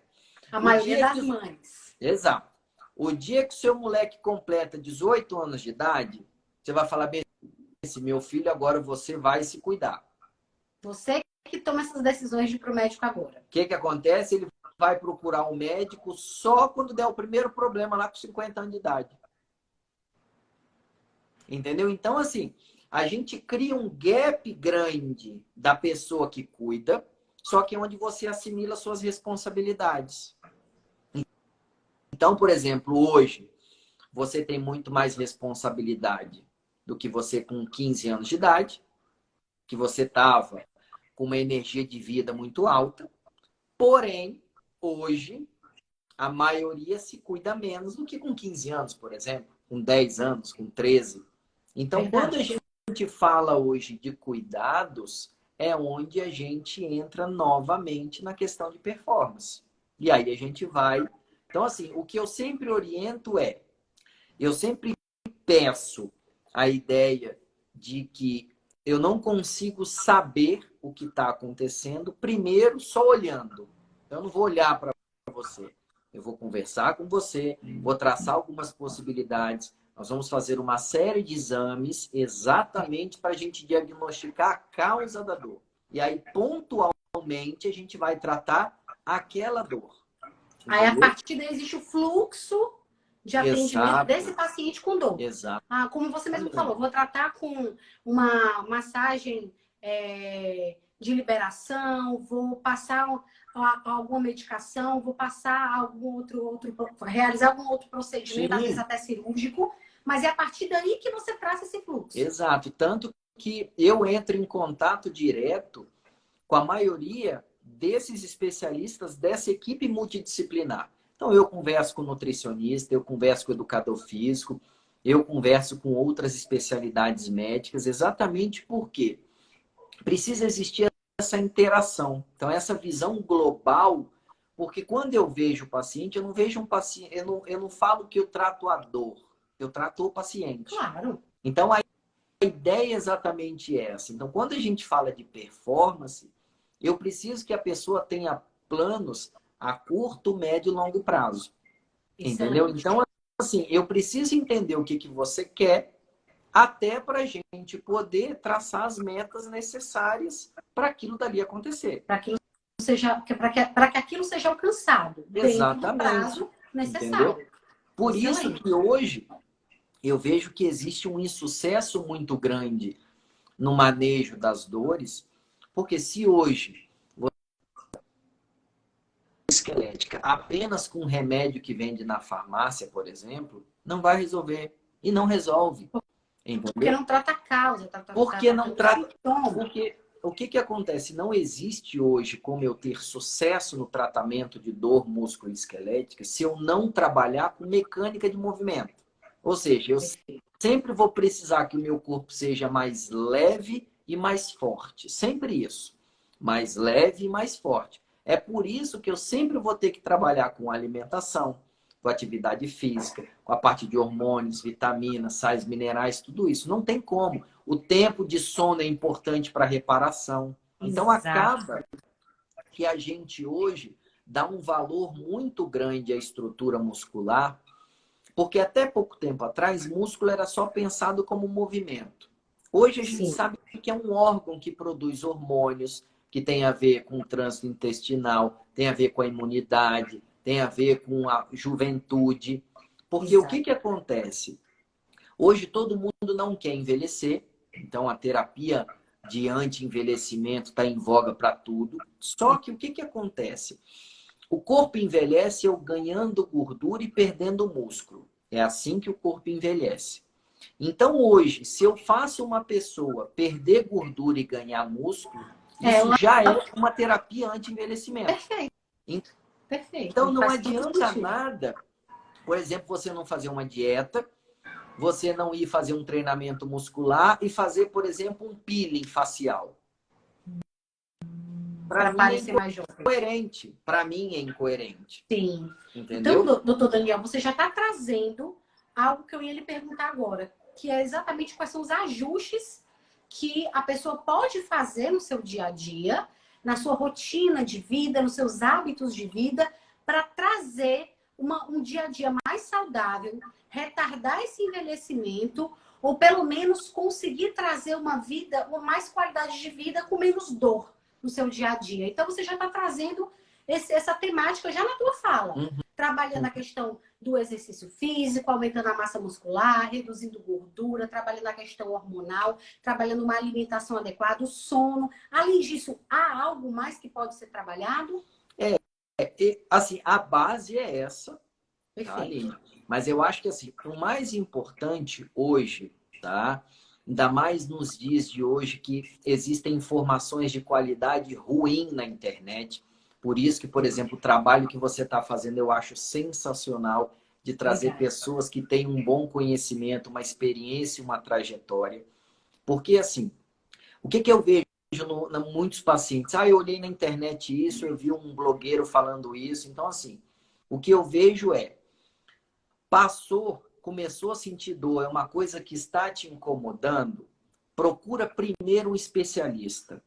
[SPEAKER 1] A
[SPEAKER 2] O
[SPEAKER 1] maioria
[SPEAKER 2] dia
[SPEAKER 1] das
[SPEAKER 2] que...
[SPEAKER 1] mães.
[SPEAKER 2] Exato. O dia que o seu moleque completa 18 anos de idade, você vai falar bem assim, meu filho, agora você vai se cuidar.
[SPEAKER 1] Você que toma essas decisões de ir para o médico agora.
[SPEAKER 2] O que que acontece? Ele vai procurar um médico só quando der o primeiro problema lá com 50 anos de idade. Entendeu? Então, assim, a gente cria um gap grande da pessoa que cuida, só que é onde você assimila suas responsabilidades. Então, por exemplo, hoje, você tem muito mais responsabilidade do que você com 15 anos de idade, que você estava com uma energia de vida muito alta. Porém, hoje, a maioria se cuida menos do que com 15 anos, por exemplo, com 10 anos, com 13. Então, quando a
[SPEAKER 1] Verdade.
[SPEAKER 2] gente fala hoje de cuidados, é onde a gente entra novamente na questão de performance. E aí a gente vai. Então, assim, o que eu sempre oriento é, eu sempre peço a ideia de que eu não consigo saber o que está acontecendo, primeiro só olhando. Então, eu não vou olhar para você. Eu vou conversar com você, vou traçar algumas possibilidades. Nós vamos fazer uma série de exames exatamente para a gente diagnosticar a causa da dor. E aí, pontualmente, a gente vai tratar aquela dor.
[SPEAKER 1] Aí, a
[SPEAKER 2] Entendeu?
[SPEAKER 1] partir daí, existe o fluxo de atendimento
[SPEAKER 2] Exato,
[SPEAKER 1] desse paciente com dor.
[SPEAKER 2] exato.
[SPEAKER 1] Ah, como você mesmo falou, vou tratar com uma massagem de liberação, vou passar alguma medicação, vou passar realizar algum outro procedimento, às vezes
[SPEAKER 2] Sim,
[SPEAKER 1] até cirúrgico, mas é a partir daí que você traz esse fluxo.
[SPEAKER 2] exato. Tanto que eu entro em contato direto com a maioria desses especialistas dessa equipe multidisciplinar. Então, eu converso com nutricionista, eu converso com educador físico, eu converso com outras especialidades médicas, exatamente porque precisa existir essa interação. Então, essa visão global, porque quando eu vejo o paciente, eu não vejo um paciente, eu não falo que eu trato a dor, eu trato o paciente.
[SPEAKER 1] Claro.
[SPEAKER 2] Então, a ideia é exatamente essa. Então, quando a gente fala de performance, eu preciso que a pessoa tenha planos a curto, médio e longo prazo. Entendeu?
[SPEAKER 1] Excelente.
[SPEAKER 2] Então, assim, eu preciso entender o que, que você quer, até para a gente poder traçar as metas necessárias para aquilo dali acontecer.
[SPEAKER 1] Para que aquilo seja alcançado dentro do
[SPEAKER 2] Exatamente.
[SPEAKER 1] prazo
[SPEAKER 2] Entendeu?
[SPEAKER 1] necessário.
[SPEAKER 2] Por isso
[SPEAKER 1] Excelente.
[SPEAKER 2] que hoje eu vejo que existe um insucesso muito grande no manejo das dores, porque se hoje esquelética apenas com um remédio que vende na farmácia, por exemplo, não vai resolver. E não resolve. Entendeu?
[SPEAKER 1] Porque não trata a causa,
[SPEAKER 2] Porque não trata.
[SPEAKER 1] sintoma.
[SPEAKER 2] Porque o que, que acontece? Não existe hoje como eu ter sucesso no tratamento de dor musculoesquelética se eu não trabalhar com mecânica de movimento. Ou seja, eu sempre vou precisar que o meu corpo seja mais leve e mais forte. Sempre isso. Mais leve e mais forte. É por isso que eu sempre vou ter que trabalhar com alimentação, com atividade física, com a parte de hormônios, vitaminas, sais minerais, tudo isso. Não tem como. O tempo de sono é importante para reparação. Então,
[SPEAKER 1] Exato.
[SPEAKER 2] acaba que a gente hoje dá um valor muito grande à estrutura muscular, Porque até pouco tempo atrás, músculo era só pensado como movimento. Hoje a gente
[SPEAKER 1] Sim.
[SPEAKER 2] sabe que é um órgão que produz hormônios, que tem a ver com o trânsito intestinal, tem a ver com a imunidade, tem a ver com a juventude. Porque o
[SPEAKER 1] Exato.
[SPEAKER 2] que acontece? Hoje todo mundo não quer envelhecer, então a terapia de anti-envelhecimento está em voga para tudo. Só que o que acontece? O corpo envelhece eu ganhando gordura e perdendo músculo. É assim que o corpo envelhece. Então hoje, se eu faço uma pessoa perder gordura e ganhar músculo, isso já é uma terapia anti-envelhecimento.
[SPEAKER 1] Perfeito. Perfeito.
[SPEAKER 2] Então não
[SPEAKER 1] Faz todo
[SPEAKER 2] adianta
[SPEAKER 1] sentido.
[SPEAKER 2] nada, por exemplo, você não fazer uma dieta, você não ir fazer um treinamento muscular e fazer, por exemplo, um peeling facial. Para mim é
[SPEAKER 1] parecer mais jovem.
[SPEAKER 2] incoerente. Para mim é incoerente.
[SPEAKER 1] Sim.
[SPEAKER 2] Entendeu?
[SPEAKER 1] Então, doutor Daniel, você já está trazendo algo que eu ia lhe perguntar agora, que é exatamente quais são os ajustes que a pessoa pode fazer no seu dia a dia, na sua rotina de vida, nos seus hábitos de vida, para trazer um dia a dia mais saudável, retardar esse envelhecimento, ou pelo menos conseguir trazer uma vida, uma mais qualidade de vida com menos dor no seu dia a dia. Então, você já está trazendo essa temática já na tua fala. Trabalhando a questão do exercício físico, aumentando a massa muscular, reduzindo gordura, trabalhando a questão hormonal, trabalhando uma alimentação adequada, o sono. Além disso, há algo mais que pode ser trabalhado?
[SPEAKER 2] Assim, a base é essa, tá,
[SPEAKER 1] Perfeito.
[SPEAKER 2] Aline? Mas eu acho que assim, o mais importante hoje, tá? Ainda mais nos dias de hoje que existem informações de qualidade ruim na internet. Por isso que, por exemplo, o trabalho que você está fazendo eu acho sensacional de trazer
[SPEAKER 1] Obrigada.
[SPEAKER 2] pessoas que têm um bom conhecimento, uma experiência, uma trajetória. Porque, assim, o que eu vejo muitos pacientes? Eu olhei na internet isso, eu vi um blogueiro falando isso. Então, assim, o que eu vejo é, começou a sentir dor, é uma coisa que está te incomodando, procura primeiro um especialista.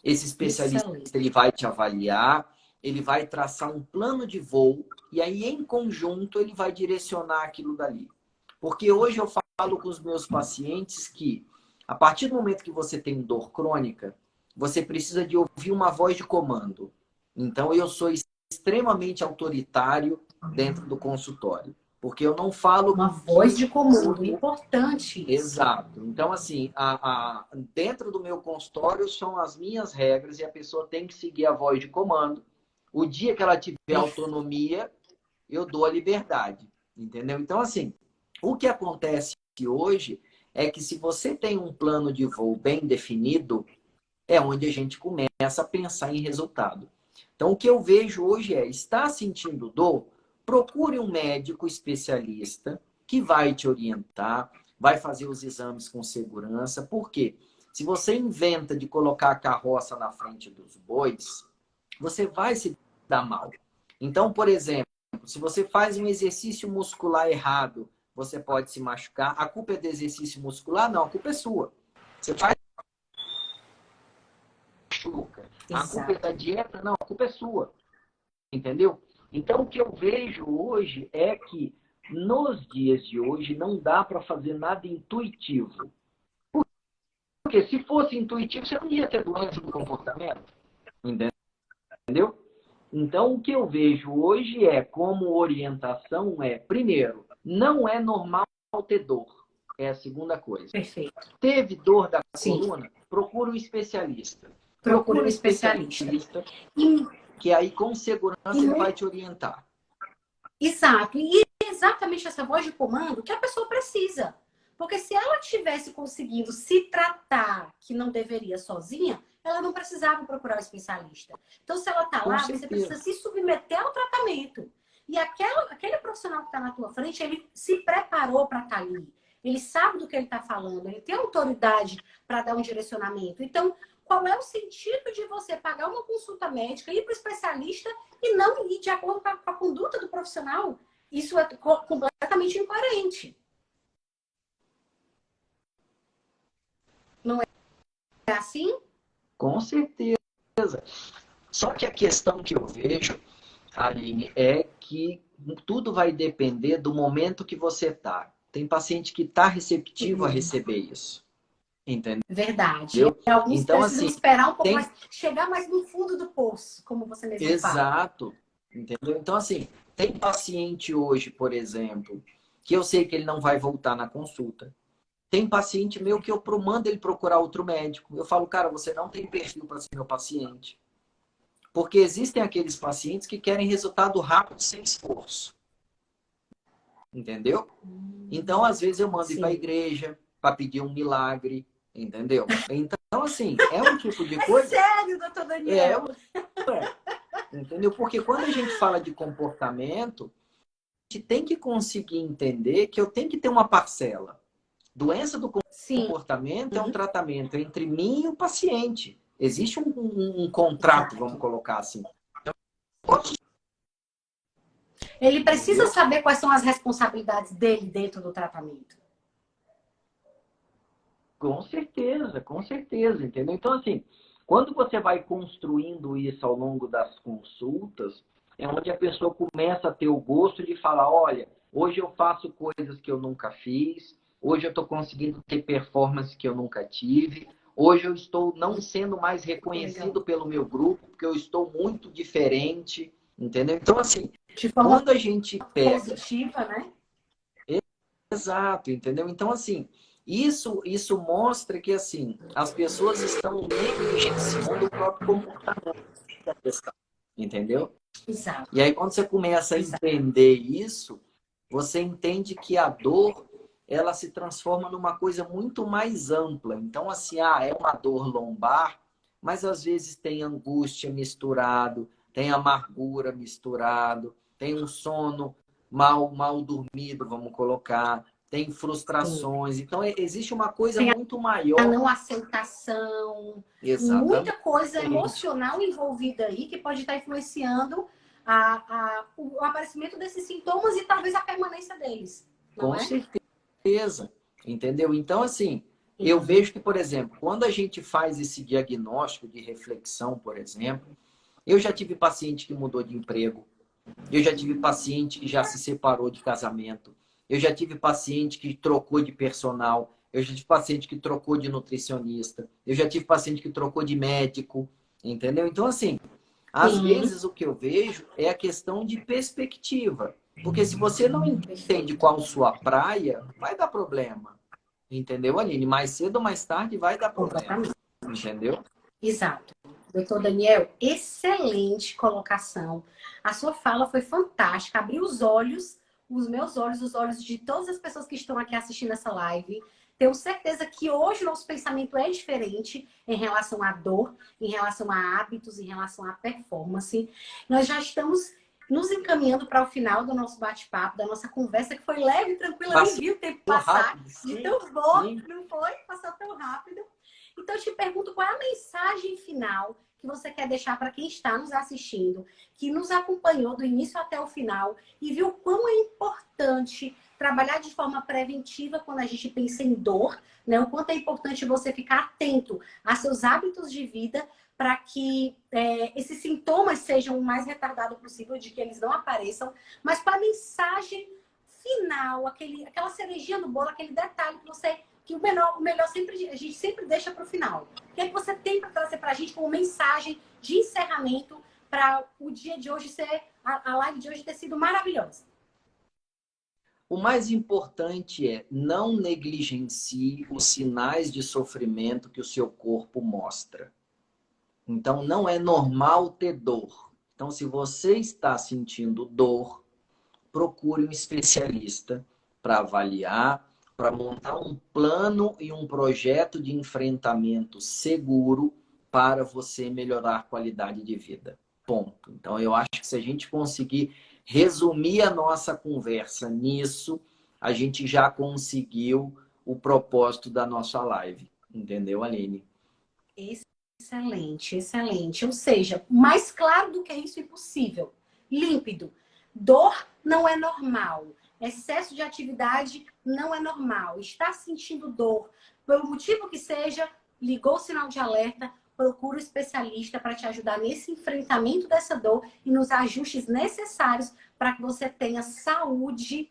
[SPEAKER 2] Esse especialista,
[SPEAKER 1] Excelente.
[SPEAKER 2] ele vai te avaliar, ele vai traçar um plano de voo e aí, em conjunto, ele vai direcionar aquilo dali. Porque hoje eu falo com os meus pacientes que, a partir do momento que você tem dor crônica, você precisa de ouvir uma voz de comando. Então, eu sou extremamente autoritário dentro do consultório. Porque eu não falo...
[SPEAKER 1] Uma voz de comando, importante isso.
[SPEAKER 2] Exato. Então, assim, dentro do meu consultório são as minhas regras e a pessoa tem que seguir a voz de comando. O dia que ela tiver autonomia, eu dou a liberdade. Entendeu? Então, assim, o que acontece hoje é que se você tem um plano de voo bem definido, é onde a gente começa a pensar em resultado. Então, o que eu vejo hoje é, está sentindo dor? Procure um médico especialista que vai te orientar, vai fazer os exames com segurança. Por quê? Se você inventa de colocar a carroça na frente dos bois, você vai se dar mal. Então, por exemplo, se você faz um exercício muscular errado, você pode se machucar. A culpa é do exercício muscular? Não, a culpa é sua. Você faz a culpa é da dieta? Não, a culpa é sua. Entendeu? Então, o que eu vejo hoje é que nos dias de hoje não dá para fazer nada intuitivo. Porque se fosse intuitivo, você não ia ter doença do comportamento. Entendeu? Então, o que eu vejo hoje é, como orientação, primeiro, não é normal ter dor. É a segunda coisa.
[SPEAKER 1] Perfeito.
[SPEAKER 2] Teve dor da
[SPEAKER 1] Sim.
[SPEAKER 2] coluna? Procura um especialista.
[SPEAKER 1] Procura um especialista.
[SPEAKER 2] Que aí, com segurança, ele vai te orientar.
[SPEAKER 1] Exato. E é exatamente essa voz de comando que a pessoa precisa. Porque se ela tivesse conseguido se tratar, que não deveria sozinha, ela não precisava procurar um especialista. Então, se ela está lá, você precisa se submeter ao tratamento. E aquele profissional que está na tua frente, ele se preparou para estar ali. Ele sabe do que ele está falando, ele tem autoridade para dar um direcionamento. Então, qual é o sentido de você pagar uma consulta médica, ir para o especialista e não ir de acordo com a conduta do profissional? Isso é completamente incoerente. Não é assim?
[SPEAKER 2] Com certeza. Só que a questão que eu vejo, Aline, é que tudo vai depender do momento que você tá. Tem paciente que tá receptivo a receber isso. Entendeu?
[SPEAKER 1] Verdade. E alguns
[SPEAKER 2] Então,
[SPEAKER 1] precisam
[SPEAKER 2] assim,
[SPEAKER 1] esperar um pouco
[SPEAKER 2] tem...
[SPEAKER 1] mais, chegar mais no fundo do poço, como você mesmo fala.
[SPEAKER 2] Exato. Entendeu? Então, assim, tem paciente hoje, por exemplo, que eu sei que ele não vai voltar na consulta. Tem paciente meu que eu mando ele procurar outro médico. Eu falo, cara, você não tem perfil para ser meu paciente. Porque existem aqueles pacientes que querem resultado rápido sem esforço. Entendeu? Então, às vezes, eu mando ir para a
[SPEAKER 1] Sim.
[SPEAKER 2] igreja para pedir um milagre. Entendeu? Então, assim, é um tipo de
[SPEAKER 1] É
[SPEAKER 2] coisa.
[SPEAKER 1] sério, doutor Daniel?
[SPEAKER 2] Entendeu? Porque quando a gente fala de comportamento, a gente tem que conseguir entender que eu tenho que ter uma parcela. Doença do
[SPEAKER 1] Sim.
[SPEAKER 2] comportamento é um tratamento entre mim e o paciente. Existe um contrato,
[SPEAKER 1] Exato.
[SPEAKER 2] vamos colocar assim.
[SPEAKER 1] Ele precisa
[SPEAKER 2] Entendeu?
[SPEAKER 1] saber quais são as responsabilidades dele dentro do tratamento.
[SPEAKER 2] Com certeza, entendeu? Então, assim, quando você vai construindo isso ao longo das consultas, é onde a pessoa começa a ter o gosto de falar, olha, hoje eu faço coisas que eu nunca fiz, hoje eu estou conseguindo ter performance que eu nunca tive, hoje eu estou não sendo mais reconhecido pelo meu grupo, porque eu estou muito diferente, entendeu? Então, assim,
[SPEAKER 1] De forma
[SPEAKER 2] quando a gente pega...
[SPEAKER 1] positiva, né?
[SPEAKER 2] Exato, entendeu? Então, assim, isso mostra que, assim, as pessoas estão negligenciando o próprio comportamento da questão, entendeu?
[SPEAKER 1] Exato.
[SPEAKER 2] E aí, quando você começa a
[SPEAKER 1] Exato.
[SPEAKER 2] entender isso, você entende que a dor, ela se transforma numa coisa muito mais ampla. Então, assim, é uma dor lombar, mas às vezes tem angústia misturado, tem amargura misturado, tem um sono mal dormido, vamos colocar, tem
[SPEAKER 1] Sim.
[SPEAKER 2] frustrações. Então, existe uma coisa
[SPEAKER 1] Tem
[SPEAKER 2] muito
[SPEAKER 1] a
[SPEAKER 2] maior.
[SPEAKER 1] não aceitação,
[SPEAKER 2] Exatamente.
[SPEAKER 1] muita coisa emocional envolvida aí que pode estar influenciando o aparecimento desses sintomas e talvez a permanência deles, não
[SPEAKER 2] Com
[SPEAKER 1] é?
[SPEAKER 2] certeza. Entendeu? Então, assim, eu
[SPEAKER 1] Sim.
[SPEAKER 2] vejo que, por exemplo, quando a gente faz esse diagnóstico de reflexão, por exemplo, eu já tive paciente que mudou de emprego, eu já tive paciente que já se separou de casamento, eu já tive paciente que trocou de personal, eu já tive paciente que trocou de nutricionista, eu já tive paciente que trocou de médico, entendeu? Então, assim, às
[SPEAKER 1] Sim.
[SPEAKER 2] vezes o que eu vejo é a questão de perspectiva. Porque se você não entende
[SPEAKER 1] Perfeito.
[SPEAKER 2] qual sua praia, vai dar problema. Entendeu, Aline? Mais cedo ou mais tarde vai dar problema.
[SPEAKER 1] Completamente.
[SPEAKER 2] Entendeu?
[SPEAKER 1] Exato. Doutor Daniel, excelente colocação. A sua fala foi fantástica. Abriu os olhos, os meus olhos, os olhos de todas as pessoas que estão aqui assistindo essa live. Tenho certeza que hoje o nosso pensamento é diferente em relação à dor, em relação a hábitos, em relação à performance. Nós já estamos nos encaminhando para o final do nosso bate-papo, da nossa conversa, que foi leve e tranquila, nem
[SPEAKER 2] Passou
[SPEAKER 1] vi o tempo passar,
[SPEAKER 2] rápido,
[SPEAKER 1] de
[SPEAKER 2] sim,
[SPEAKER 1] tão bom,
[SPEAKER 2] sim.
[SPEAKER 1] não foi? Passou tão rápido. Então, eu te pergunto qual é a mensagem final que você quer deixar para quem está nos assistindo, que nos acompanhou do início até o final e viu quão é importante trabalhar de forma preventiva quando a gente pensa em dor, né? O quanto é importante você ficar atento a seus hábitos de vida para que esses sintomas sejam o mais retardado possível, de que eles não apareçam, mas com a mensagem final, aquela cerejinha no bolo, aquele detalhe que o melhor sempre, a gente sempre deixa para o final. O que é que você tem para trazer para a gente como mensagem de encerramento para o dia de hoje ser, a live de hoje ter sido maravilhosa?
[SPEAKER 2] O mais importante é não negligencie os sinais de sofrimento que o seu corpo mostra. Então, não é normal ter dor. Então, se você está sentindo dor, procure um especialista para avaliar, para montar um plano e um projeto de enfrentamento seguro para você melhorar a qualidade de vida. Ponto. Então, eu acho que se a gente conseguir resumir a nossa conversa nisso, a gente já conseguiu o propósito da nossa live. Entendeu, Aline?
[SPEAKER 1] Excelente, excelente. Ou seja, mais claro do que isso, impossível. Límpido. Dor não é normal. Excesso de atividade não é normal. Está sentindo dor, pelo motivo que seja, ligou o sinal de alerta, procura um especialista para te ajudar nesse enfrentamento dessa dor e nos ajustes necessários para que você tenha saúde,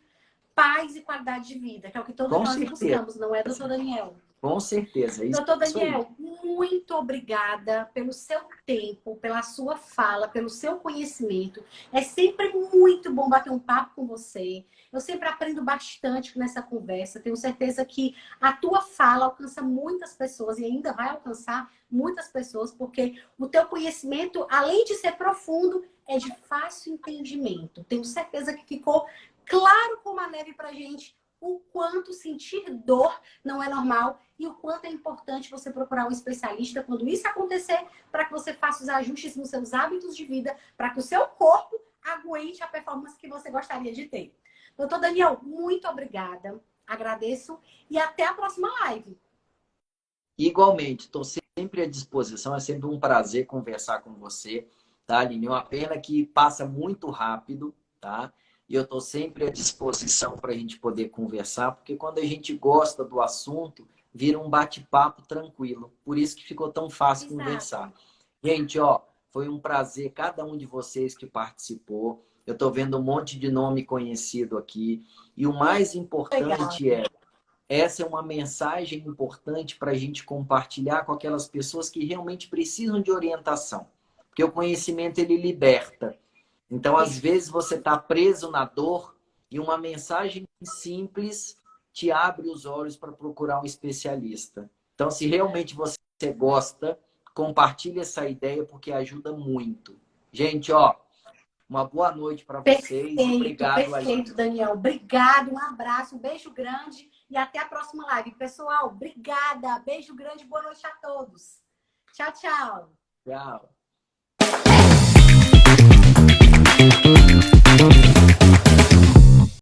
[SPEAKER 1] paz e qualidade de vida, que é o que todos
[SPEAKER 2] Com
[SPEAKER 1] nós
[SPEAKER 2] certeza.
[SPEAKER 1] buscamos, não é, doutor Daniel?
[SPEAKER 2] Com certeza. Isso
[SPEAKER 1] Doutor
[SPEAKER 2] aí.
[SPEAKER 1] Daniel, muito obrigada pelo seu tempo, pela sua fala, pelo seu conhecimento. É sempre muito bom bater um papo com você. Eu sempre aprendo bastante nessa conversa. Tenho certeza que a tua fala alcança muitas pessoas e ainda vai alcançar muitas pessoas, porque o teu conhecimento, além de ser profundo, é de fácil entendimento. Tenho certeza que ficou claro como a neve pra gente o quanto sentir dor não é normal e o quanto é importante você procurar um especialista quando isso acontecer, para que você faça os ajustes nos seus hábitos de vida, para que o seu corpo aguente a performance que você gostaria de ter. Doutor Daniel, muito obrigada. Agradeço e até a próxima live.
[SPEAKER 2] Igualmente, estou sempre à disposição. É sempre um prazer conversar com você, tá, Aline? Uma pena que passa muito rápido, tá? E eu estou sempre à disposição para a gente poder conversar, porque quando a gente gosta do assunto, vira um bate-papo tranquilo. Por isso que ficou tão fácil conversar. Gente, ó, foi um prazer cada um de vocês que participou. Eu estou vendo um monte de nome conhecido aqui. E o mais importante essa é uma mensagem importante para a gente compartilhar com aquelas pessoas que realmente precisam de orientação. Porque o conhecimento, ele liberta. Então, às vezes, você está preso na dor e uma mensagem simples te abre os olhos para procurar um especialista. Então, se realmente você gosta, compartilhe essa ideia porque ajuda muito. Gente, ó, uma boa noite para vocês. Obrigado,
[SPEAKER 1] Perfeito, Daniel. Obrigado, um abraço, um beijo grande e até a próxima live. Pessoal, obrigada. Beijo grande, boa noite a todos. Tchau, tchau.
[SPEAKER 2] Tchau.